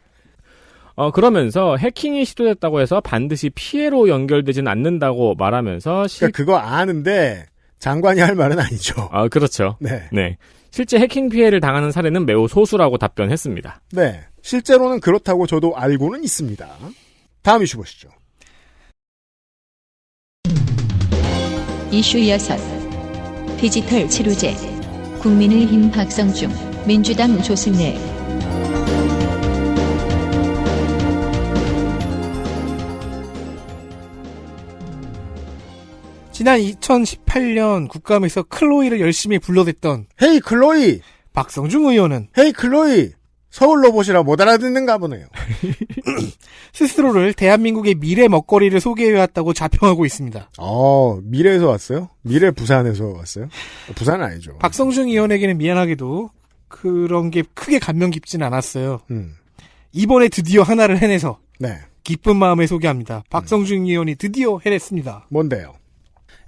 그러면서 해킹이 시도됐다고 해서 반드시 피해로 연결되진 않는다고 말하면서 그러니까 그거 아는데 장관이 할 말은 아니죠. 그렇죠. 네. 네. 실제 해킹 피해를 당하는 사례는 매우 소수라고 답변했습니다. 네. 실제로는 그렇다고 저도 알고는 있습니다. 다음 이슈 보시죠. 이슈 6. 디지털 치료제. 국민의힘 박성중, 민주당 조승래. 지난 2018년 국감에서 클로이를 열심히 불러댔던 헤이 클로이! 박성중 의원은 헤이 클로이! 서울 로봇이라 못 알아듣는가 보네요. 스스로를 대한민국의 미래 먹거리를 소개해왔다고 자평하고 있습니다. 미래에서 왔어요? 미래 부산에서 왔어요? 부산은 아니죠. 박성중 의원에게는 미안하게도 그런 게 크게 감명 깊진 않았어요. 이번에 드디어 하나를 해내서 네. 기쁜 마음에 소개합니다. 박성중 의원이 드디어 해냈습니다. 뭔데요?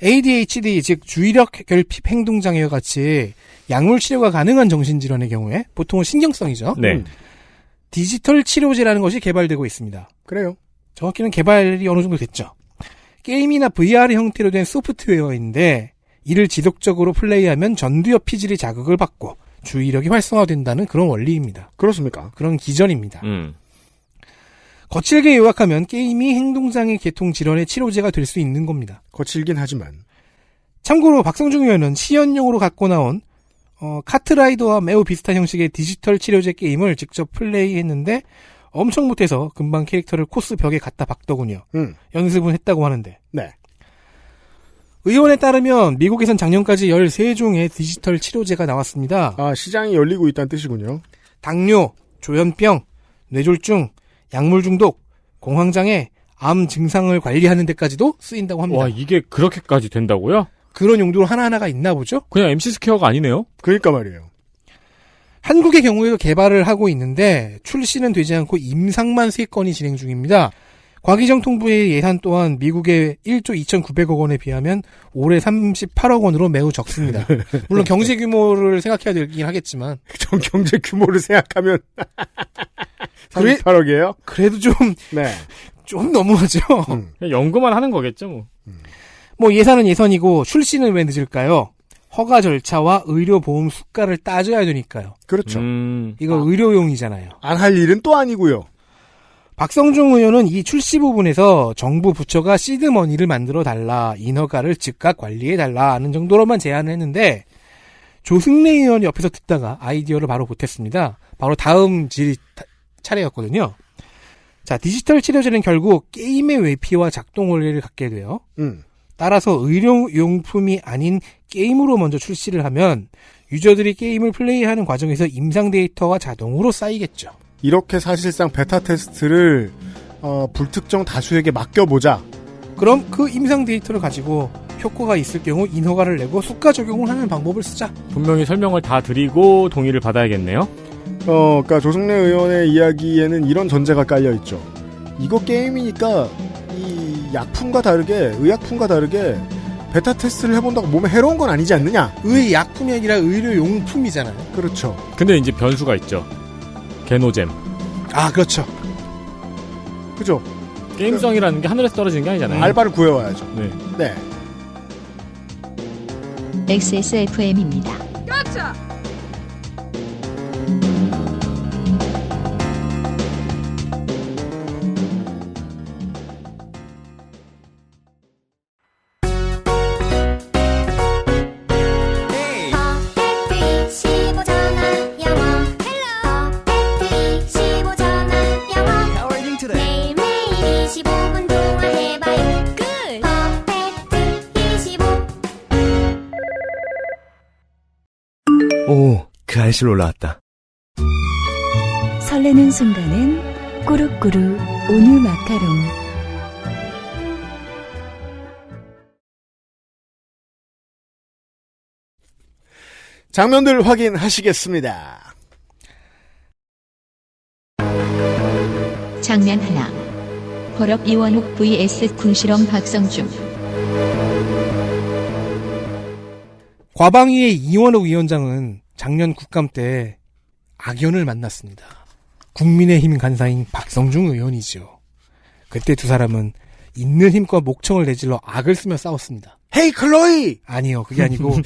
ADHD, 즉 주의력 결핍 행동장애와 같이 약물 치료가 가능한 정신질환의 경우에 보통은 신경성이죠. 네. 디지털 치료제라는 것이 개발되고 있습니다. 그래요. 정확히는 개발이 어느 정도 됐죠. 게임이나 VR 형태로 된 소프트웨어인데 이를 지속적으로 플레이하면 전두엽 피질이 자극을 받고 주의력이 활성화된다는 그런 원리입니다. 그렇습니까? 그런 기전입니다. 거칠게 요약하면 게임이 행동장애 계통 질환의 치료제가 될 수 있는 겁니다. 거칠긴 하지만. 참고로 박성중 의원은 시연용으로 갖고 나온 카트라이더와 매우 비슷한 형식의 디지털 치료제 게임을 직접 플레이했는데 엄청 못해서 금방 캐릭터를 코스 벽에 갖다 박더군요. 연습은 했다고 하는데. 네. 의원에 따르면 미국에선 작년까지 13종의 디지털 치료제가 나왔습니다. 아, 시장이 열리고 있다는 뜻이군요. 당뇨, 조현병, 뇌졸중, 약물 중독, 공황장애, 암 증상을 관리하는 데까지도 쓰인다고 합니다. 와, 이게 그렇게까지 된다고요? 그런 용도로 하나하나가 있나 보죠? 그냥 MC 스퀘어가 아니네요? 그러니까 말이에요. 한국의 경우에도 개발을 하고 있는데 출시는 되지 않고 임상만 3건이 진행 중입니다. 과기정통부의 예산 또한 미국의 1조 2,900억 원에 비하면 올해 38억 원으로 매우 적습니다. 물론 경제 규모를 생각해야 되긴 하겠지만 경제 규모를 생각하면 38억이에요? 그래도 좀 너무하죠. 그냥 연구만 하는 거겠죠, 뭐. 뭐 예산은 예산이고 출시는 왜 늦을까요? 허가 절차와 의료보험 수가를 따져야 되니까요. 그렇죠. 이거 의료용이잖아요. 안 할 일은 또 아니고요. 박성중 의원은 이 출시 부분에서 정부 부처가 시드머니를 만들어 달라, 인허가를 즉각 관리해 달라 하는 정도로만 제안을 했는데 조승래 의원이 옆에서 듣다가 아이디어를 바로 보탰습니다. 바로 다음 질의 차례였거든요. 자, 디지털 치료제는 결국 게임의 외피와 작동 원리를 갖게 돼요. 따라서 의료용품이 아닌 게임으로 먼저 출시를 하면 유저들이 게임을 플레이하는 과정에서 임상 데이터가 자동으로 쌓이겠죠. 이렇게 사실상 베타 테스트를 불특정 다수에게 맡겨보자. 그럼 그 임상 데이터를 가지고 효과가 있을 경우 인허가를 내고 수가 적용을 하는 방법을 쓰자. 분명히 설명을 다 드리고 동의를 받아야겠네요. 그러니까 조승래 의원의 이야기에는 이런 전제가 깔려 있죠. 이거 게임이니까 이 약품과 다르게, 의약품과 다르게 베타 테스트를 해본다고 몸에 해로운 건 아니지 않느냐? 의약품이 아니라 의료용품이잖아요. 그렇죠. 근데 이제 변수가 있죠. 게노잼. 아, 그렇죠. 그죠. 게임성이라는 게 하늘에서 떨어지는 게 아니잖아요. 알바를 구해와야죠. 네. XSFM입니다. 그렇죠. 오, 그 알실 올라왔다. 설레는 순간은 꾸룩꾸룩 온유 마카롱. 장면들 확인하시겠습니다. 장면 하나. 버럭 이원욱 vs 궁시렁 박성중. 과방위의 이원욱 위원장은 작년 국감 때 악연을 만났습니다. 국민의힘 간사인 박성중 의원이죠. 그때 두 사람은 있는 힘껏 목청을 내질러 악을 쓰며 싸웠습니다. 헤이 클로이! 아니요, 그게 아니고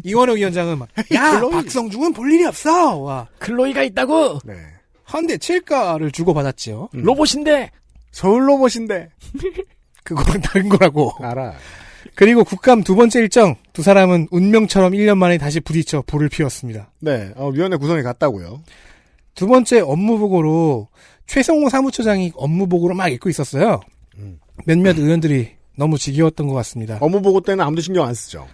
이원욱 위원장은 막 야, 클로이. 박성중은 볼 일이 없어! 와, 클로이가 있다고! 네. 한 대 칠가를 주고받았지요. 로봇인데! 서울 로봇인데! 그거랑 다른 거라고. 알아. 그리고 국감 두 번째 일정, 두 사람은 운명처럼 1년 만에 다시 부딪혀 불을 피웠습니다. 네, 위원회 구성에 갔다고요. 두 번째 업무보고로 최성호 사무처장이 업무보고로 막 읽고 있었어요. 몇몇 의원들이 너무 지겨웠던 것 같습니다. 업무보고 때는 아무도 신경 안 쓰죠.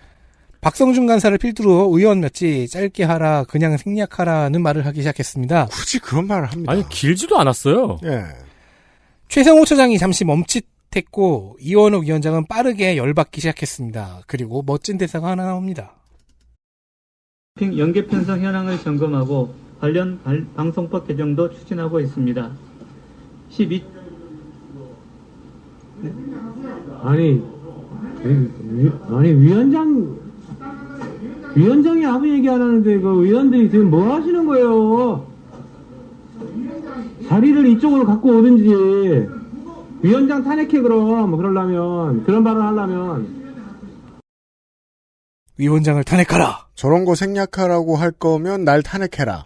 박성준 간사를 필두로 의원 몇지 짧게 하라, 그냥 생략하라는 말을 하기 시작했습니다. 굳이 그런 말을 합니다. 아니, 길지도 않았어요. 예. 최성호 처장이 잠시 멈칫했고 이원욱 위원장은 빠르게 열받기 시작했습니다. 그리고 멋진 대사가 하나 나옵니다. 연계 편성 현황을 점검하고 관련 방송법 개정도 추진하고 있습니다. 12 네? 아니 위원장이 아무 얘기 안 하는데 그 위원들이 지금 뭐 하시는 거예요? 자리를 이쪽으로 갖고 오든지 위원장 탄핵해 그럼 그러려면 그런 발언 하려면 위원장을 탄핵하라. 저런 거 생략하라고 할 거면 날 탄핵해라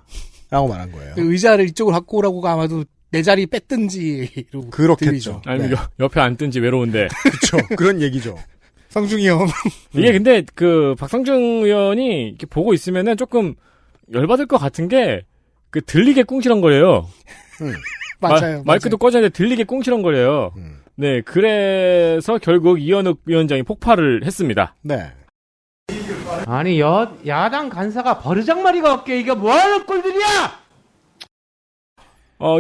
라고 말한 거예요. 의자를 이쪽으로 갖고 오라고가 아마도 내 자리 뺐든지 그렇겠죠. 아니 네. 옆에 앉든지 외로운데. 그렇죠. 그런 얘기죠. 성중이 형. 이게 근데 그 박성중 의원이 이렇게 보고 있으면은 조금 열받을 것 같은 게 그 들리게 꿍시렁거려요. 맞아요. 마이크도 꺼졌는데 들리게 꽁시렁거려요. 네, 그래서 결국 이현욱 위원장이 폭발을 했습니다. 네. 아니 야당 간사가 버르장머리가 없게 이게 뭐하는 꼴들이야!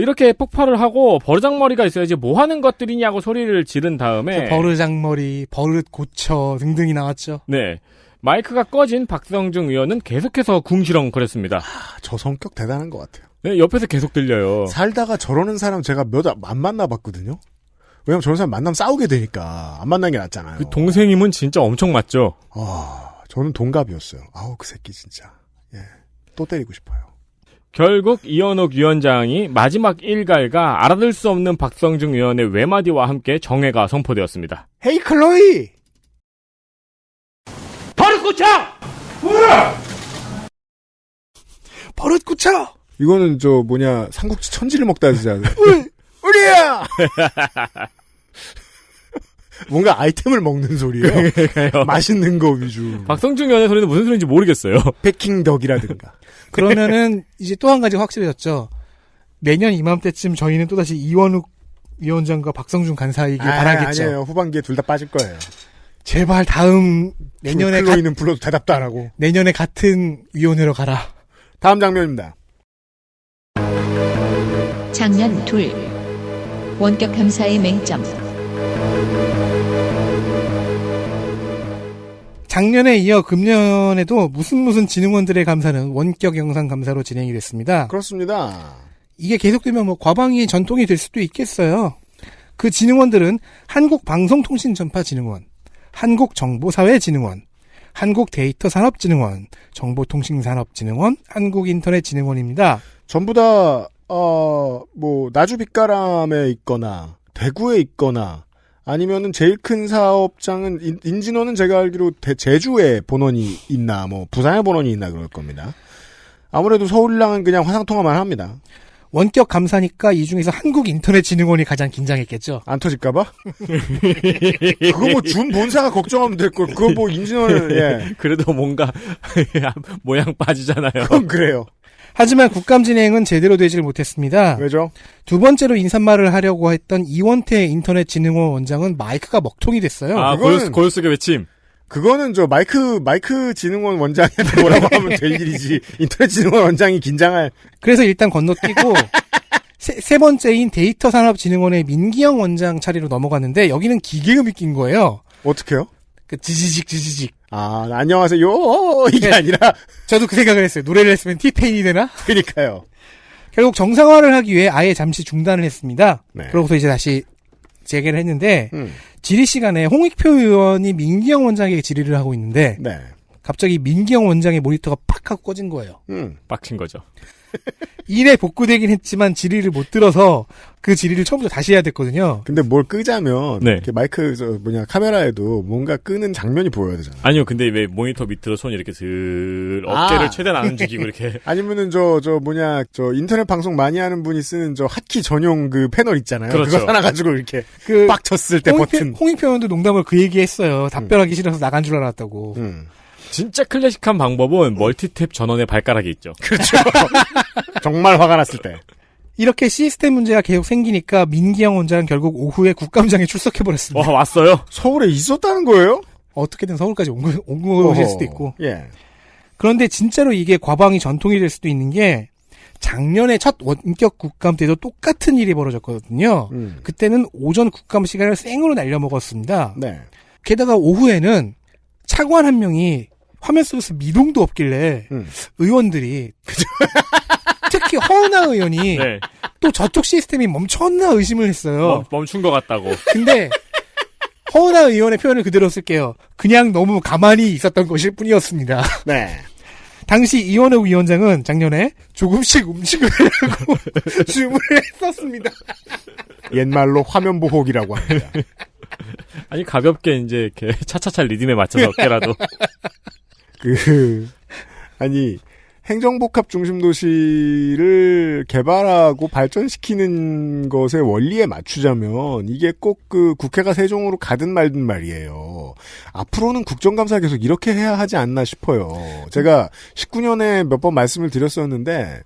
이렇게 폭발을 하고 버르장머리가 있어야지 뭐 하는 것들이냐고 소리를 지른 다음에 버르장머리, 버릇 고쳐 등등이 나왔죠. 네. 마이크가 꺼진 박성중 의원은 계속해서 궁시렁거렸습니다. 저 성격 대단한 것 같아요. 네, 옆에서 계속 들려요. 살다가 저러는 사람 제가 안 만나봤거든요. 왜냐면 저런 사람 만나면 싸우게 되니까 안 만나는 게 낫잖아요. 그 동생임은 진짜 엄청 맞죠? 저는 동갑이었어요. 아우 그 새끼 진짜. 예, 또 때리고 싶어요. 결국 이현욱 위원장이 마지막 일갈과 알아들 수 없는 박성중 의원의 외마디와 함께 정회가 선포되었습니다. 헤이 클로이! 버릇 고쳐! 버릇 고쳐! 이거는 삼국지 천지를 먹다 하지 않아요? 우리야! 뭔가 아이템을 먹는 소리예요. 맛있는 거 위주. 박성중 의원의 소리는 무슨 소리인지 모르겠어요. 베킹덕이라든가. 그러면은 이제 또 한 가지 확실해졌죠. 내년 이맘때쯤 저희는 또다시 이원욱 위원장과 박성중 간사이길 바라겠죠. 아니에요. 후반기에 둘 다 빠질 거예요. 제발 다음 내년에 클로이는 불러도 대답도 안 하고. 내년에 같은 위원회로 가라. 다음 장면입니다. 장면 둘. 원격 감사의 맹점. 작년에 이어 금년에도 무슨 진흥원들의 감사는 원격 영상 감사로 진행이 됐습니다. 그렇습니다. 이게 계속되면 과방위의 전통이 될 수도 있겠어요. 그 진흥원들은 한국방송통신전파진흥원, 한국정보사회진흥원, 한국데이터산업진흥원, 정보통신산업진흥원, 한국인터넷진흥원입니다. 전부 다 나주빛가람에 있거나 대구에 있거나 아니면은 제일 큰 사업장은 인진원은 제가 알기로 제주에 본원이 있나 부산에 본원이 있나 그럴 겁니다. 아무래도 서울이랑은 그냥 화상통화만 합니다. 원격 감사니까 이 중에서 한국인터넷진흥원이 가장 긴장했겠죠. 안 터질까봐? 그거 준 본사가 걱정하면 될 걸. 그거 인진원을 예. 그래도 뭔가 모양 빠지잖아요. 그건 그래요. 하지만 국감진행은 제대로 되질 못했습니다. 왜죠? 두 번째로 인사말을 하려고 했던 이원태 인터넷진흥원 원장은 마이크가 먹통이 됐어요. 고요속의 외침. 그거는 마이크 진흥원 원장한테 뭐라고 하면 될 일이지. 인터넷 진흥원 원장이 긴장할. 그래서 일단 건너뛰고 세 번째인 데이터산업진흥원의 민기영 원장 차례로 넘어갔는데 여기는 기계음이 낀 거예요. 어떻게요? 그 지지직. 안녕하세요. 이게 아니라. 저도 그 생각을 했어요. 노래를 했으면 티페인이 되나? 그러니까요. 결국 정상화를 하기 위해 아예 잠시 중단을 했습니다. 네. 그러고서 이제 다시 재개를 했는데 질의 시간에 홍익표 의원이 민기영 원장에게 질의를 하고 있는데 네. 갑자기 민기영 원장의 모니터가 팍 하고 꺼진 거예요. 빡친 거죠. 일에 복구되긴 했지만 질의를 못 들어서 그 질의를 처음부터 다시 해야 됐거든요. 근데 뭘 끄자면 네. 이렇게 마이크 카메라에도 뭔가 끄는 장면이 보여야 되잖아요. 아니요, 근데 왜 모니터 밑으로 손이 이렇게 어깨를 최대한 안 움직이고 이렇게. 아니면은 인터넷 방송 많이 하는 분이 쓰는 핫키 전용 그 패널 있잖아요. 그렇죠. 그거 하나가지고 이렇게 빡 쳤을 때 버튼. 홍익표 의원도 농담을 그 얘기했어요. 답변하기 싫어서 나간 줄 알았다고. 진짜 클래식한 방법은 멀티탭 전원에 발가락이 있죠. 그렇죠. 정말 화가 났을 때. 이렇게 시스템 문제가 계속 생기니까 민기영 원장은 결국 오후에 국감장에 출석해버렸습니다. 와, 왔어요? 서울에 있었다는 거예요? 어떻게든 서울까지 온 것일 수도 있고. 예. 그런데 진짜로 이게 과방위 전통이 될 수도 있는 게 작년에 첫 원격 국감 때도 똑같은 일이 벌어졌거든요. 그때는 오전 국감 시간을 생으로 날려먹었습니다. 네. 게다가 오후에는 차관 한 명이 화면 속에서 미동도 없길래 의원들이 특히 허은하 의원이 네. 또 저쪽 시스템이 멈췄나 의심을 했어요. 멈춘 것 같다고. 근데 허은하 의원의 표현을 그대로 쓸게요. 그냥 너무 가만히 있었던 것일 뿐이었습니다. 네. 당시 이원욱 위원장은 작년에 조금씩 움직이려고 주문을 했었습니다. 옛말로 화면 보호기라고 합니다. 아니 가볍게 이제 이렇게 차차차 리듬에 맞춰서 어깨라도. 행정복합 중심도시를 개발하고 발전시키는 것의 원리에 맞추자면 이게 꼭 그 국회가 세종으로 가든 말든 말이에요. 앞으로는 국정감사 계속 이렇게 해야 하지 않나 싶어요. 제가 19년에 몇 번 말씀을 드렸었는데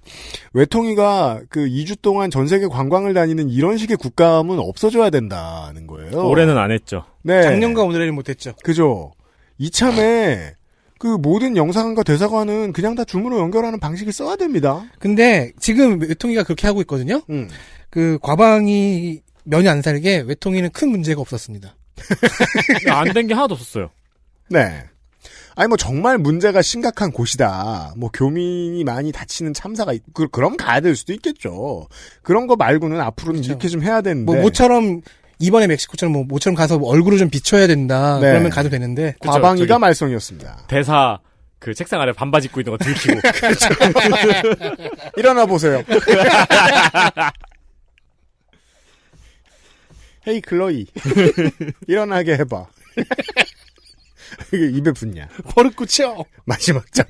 외통위가 그 2주 동안 전 세계 관광을 다니는 이런 식의 국감은 없어져야 된다는 거예요. 올해는 안 했죠. 네. 작년과 오늘에는 못했죠. 그죠. 이참에 그 모든 영사관과 대사관은 그냥 다 줌으로 연결하는 방식을 써야 됩니다. 근데 지금 외통위가 그렇게 하고 있거든요. 그 과방이 면이 안 살게 외통위는 큰 문제가 없었습니다. 안 된 게 하나도 없었어요. 네. 아니 뭐 정말 문제가 심각한 곳이다. 뭐 교민이 많이 다치는 참사가 그럼 가야 될 수도 있겠죠. 그런 거 말고는 앞으로는 그렇죠. 이렇게 좀 해야 되는데. 뭐 모처럼 이번에 멕시코처럼 뭐 모처럼 가서 얼굴을 좀 비춰야 된다. 네. 그러면 가도 되는데. 그쵸, 과방위가 저기 말썽이었습니다. 대사 그 책상 아래 반바지 입고 있는 거 들키고. 일어나 보세요. 헤이 클로이 일어나게 해봐. 이게 입에 붙냐? 버릇 고쳐. 마지막 장.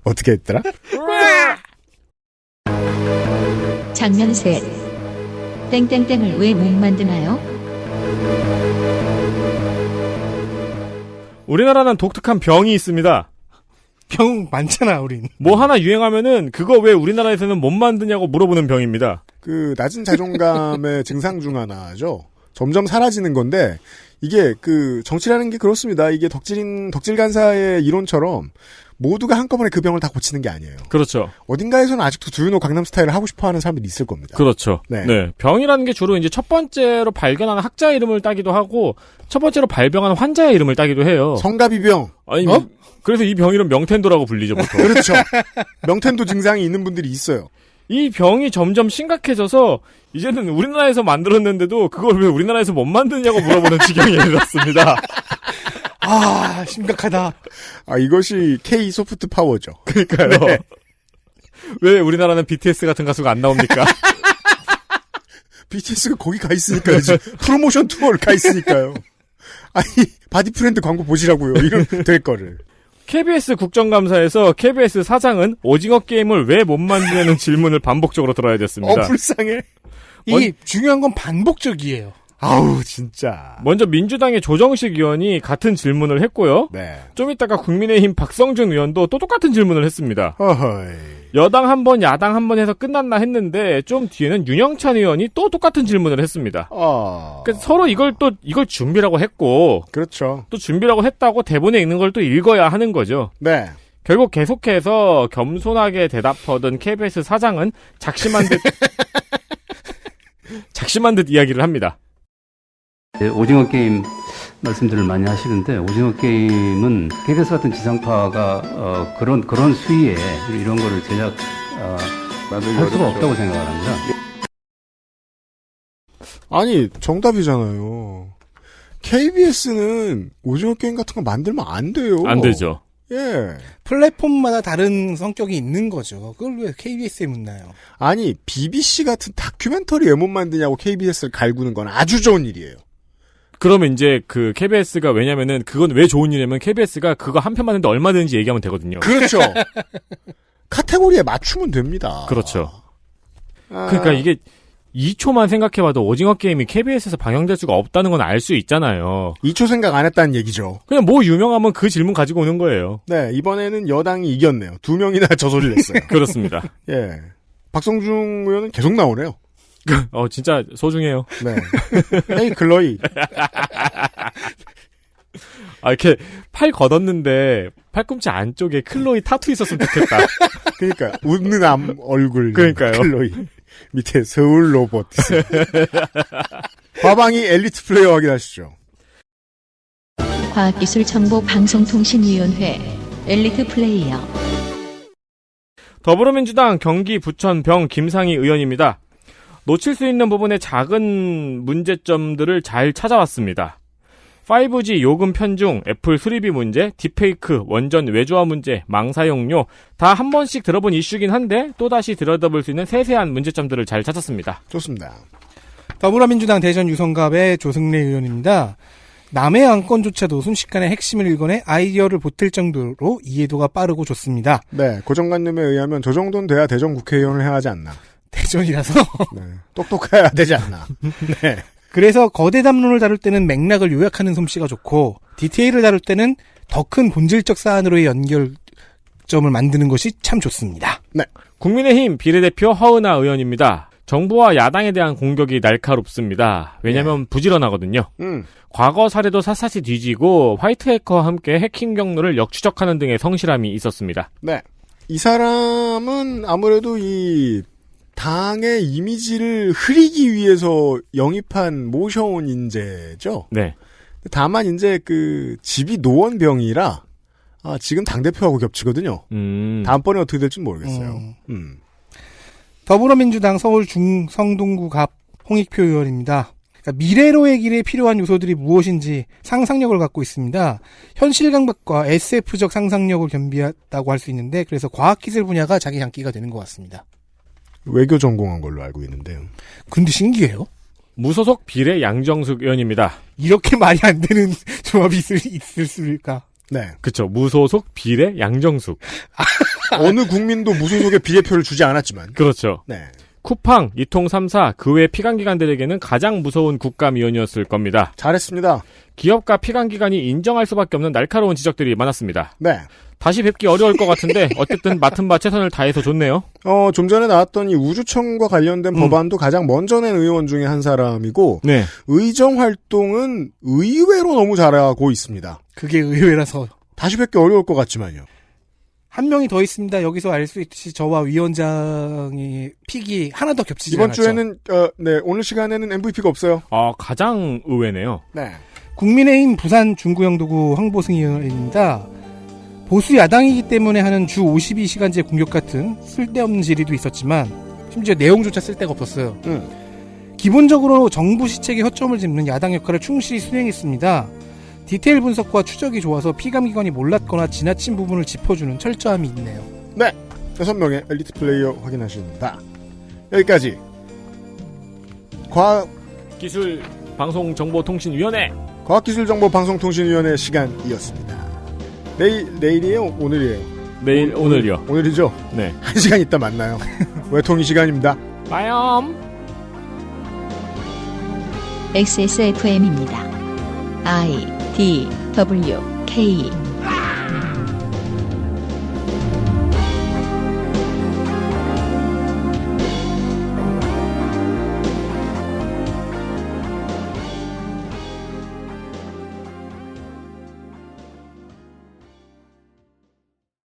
어떻게 했더라? 장면 셋. 땡땡땡을 왜 못 만드나요? 우리나라는 독특한 병이 있습니다. 병 많잖아, 우린. 뭐 하나 유행하면은 그거 왜 우리나라에서는 못 만드냐고 물어보는 병입니다. 그 낮은 자존감의 증상 중 하나죠. 점점 사라지는 건데 이게 그 정치라는 게 그렇습니다. 이게 덕질 간사의 이론처럼 모두가 한꺼번에 그 병을 다 고치는 게 아니에요. 그렇죠. 어딘가에서는 아직도 두유노 강남 스타일을 하고 싶어하는 사람들이 있을 겁니다. 그렇죠. 네. 네. 병이라는 게 주로 이제 첫 번째로 발견하는 학자 이름을 따기도 하고 첫 번째로 발병하는 환자의 이름을 따기도 해요. 성가비병. 아니, 그래서 이 병 이름 명텐도라고 불리죠, 보통. 그렇죠. 명텐도 증상이 있는 분들이 있어요. 이 병이 점점 심각해져서 이제는 우리나라에서 만들었는데도 그걸 왜 우리나라에서 못 만드냐고 물어보는 지경에 이르렀습니다. 아, 심각하다. 아, 이것이 K 소프트 파워죠. 그러니까요. 네. 왜 우리나라는 BTS 같은 가수가 안 나옵니까? BTS가 거기 가 있으니까요. 프로모션 투어를 가 있으니까요. 아니, 바디프렌드 광고 보시라고요. 이런 될 거를. KBS 국정감사에서 KBS 사장은 오징어 게임을 왜 못 만드냐는 질문을 반복적으로 들어야 됐습니다. 불쌍해. 이 중요한 건 반복적이에요. 아우, 진짜. 먼저 민주당의 조정식 의원이 같은 질문을 했고요. 네. 좀 이따가 국민의힘 박성준 의원도 또 똑같은 질문을 했습니다. 어허이. 여당 한 번, 야당 한 번 해서 끝났나 했는데 좀 뒤에는 윤영찬 의원이 또 똑같은 질문을 했습니다. 그러니까 서로 이걸 준비라고 했고, 그렇죠. 또 준비라고 했다고 대본에 있는 걸 또 읽어야 하는 거죠. 네. 결국 계속해서 겸손하게 대답하던 KBS 사장은 작심한 듯 이야기를 합니다. 네, 오징어 게임 말씀들을 많이 하시는데 오징어 게임은 KBS 같은 지상파가 그런 수위에 이런 거를 할 수가 없다고 생각을 합니다. 아니, 정답이잖아요. KBS는 오징어 게임 같은 거 만들면 안 돼요. 안 되죠. 예. 플랫폼마다 다른 성격이 있는 거죠. 그걸 왜 KBS에 묻나요? 아니, BBC 같은 다큐멘터리 왜 못 만드냐고 KBS를 갈구는 건 아주 좋은 일이에요. 그러면 이제 그 KBS가 왜냐면은 그건 왜 좋은 일이냐면 KBS가 그거 한 편 만드는데 얼마든지 얘기하면 되거든요. 그렇죠. 카테고리에 맞추면 됩니다. 그렇죠. 그러니까 이게 2초만 생각해봐도 오징어 게임이 KBS에서 방영될 수가 없다는 건 알 수 있잖아요. 2초 생각 안 했다는 얘기죠. 그냥 뭐 유명하면 그 질문 가지고 오는 거예요. 네, 이번에는 여당이 이겼네요. 2명이나 저 소리를 했어요. 그렇습니다. 예. 박성중 의원은 계속 나오네요. 진짜 소중해요. 네. 에이, 글로이. 이렇게 팔 걷었는데 팔꿈치 안쪽에 클로이 타투 있었으면 좋겠다. 그러니까 웃는 얼굴. 그러니까요. 클로이. 밑에 서울 로봇. 과방위 엘리트 플레이어 확인하시죠. 과학기술정보방송통신위원회 엘리트 플레이어. 더불어민주당 경기 부천병 김상희 의원입니다. 놓칠 수 있는 부분의 작은 문제점들을 잘 찾아왔습니다. 5G 요금 편중, 애플 수리비 문제, 딥페이크, 원전 외주화 문제, 망사용료 다 한 번씩 들어본 이슈긴 한데 또다시 들여다볼 수 있는 세세한 문제점들을 잘 찾았습니다. 좋습니다. 더불어민주당 대전 유성갑의 조승래 의원입니다. 남의 안건조차도 순식간에 핵심을 읽어내 아이디어를 보탤 정도로 이해도가 빠르고 좋습니다. 네, 고정관념에 의하면 저 정도는 돼야 대전 국회의원을 해야 하지 않나. 대전이라서 네, 똑똑해야 되지 않나. 네. 그래서 거대 담론을 다룰 때는 맥락을 요약하는 솜씨가 좋고 디테일을 다룰 때는 더 큰 본질적 사안으로의 연결점을 만드는 것이 참 좋습니다. 네. 국민의힘 비례대표 허은하 의원입니다. 정부와 야당에 대한 공격이 날카롭습니다. 왜냐하면 부지런하거든요. 과거 사례도 샅샅이 뒤지고 화이트 해커와 함께 해킹 경로를 역추적하는 등의 성실함이 있었습니다. 네. 이 사람은 아무래도 이 당의 이미지를 흐리기 위해서 영입한 모셔온 인재죠. 네. 다만 이제 그 집이 노원병이라 지금 당대표하고 겹치거든요. 다음번에 어떻게 될지는 모르겠어요. 더불어민주당 서울 중성동구갑 홍익표 의원입니다. 그러니까 미래로의 길에 필요한 요소들이 무엇인지 상상력을 갖고 있습니다. 현실 감각과 SF적 상상력을 겸비했다고 할 수 있는데 그래서 과학기술 분야가 자기 장기가 되는 것 같습니다. 외교 전공한 걸로 알고 있는데요. 근데 신기해요. 무소속 비례 양정숙 의원입니다. 이렇게 말이 안 되는 조합이 있을까? 네. 그쵸. 무소속 비례 양정숙. 어느 국민도 무소속의 비례표를 주지 않았지만. 그렇죠. 네. 쿠팡, 이통 3사, 그 외 피감기관들에게는 가장 무서운 국감위원이었을 겁니다. 잘했습니다. 기업과 피감기관이 인정할 수밖에 없는 날카로운 지적들이 많았습니다. 네. 다시 뵙기 어려울 것 같은데 어쨌든 맡은 바 최선을 다해서 좋네요. 좀 전에 나왔던 이 우주청과 관련된 법안도 가장 먼저 낸 의원 중에 한 사람이고 네. 의정 활동은 의외로 너무 잘하고 있습니다. 그게 의외라서 다시 뵙기 어려울 것 같지만요. 한 명이 더 있습니다. 여기서 알 수 있듯이 저와 위원장의 픽이 하나 더 겹치지 이번 않았죠. 주에는 네, 오늘 시간에는 MVP가 없어요. 가장 의외네요. 네. 국민의힘 부산 중구영도구 황보승 의원입니다. 보수 야당이기 때문에 하는 주 52시간제 공격 같은 쓸데없는 질의도 있었지만 심지어 내용조차 쓸데가 없었어요. 기본적으로 정부 시책에 허점을 짚는 야당 역할을 충실히 수행했습니다. 디테일 분석과 추적이 좋아서 피감기관이 몰랐거나 지나친 부분을 짚어주는 철저함이 있네요. 네. 6명의 엘리트 플레이어 확인하십니다. 여기까지 과학기술방송정보통신위원회 과학기술정보방송통신위원회 시간이었습니다. 내일이에요? 오늘이에요? 내일, 오늘이요. 오늘이죠? 네. 1시간 있다 만나요. 외통이 시간입니다. 빠염. XSFM입니다. I, D, W, K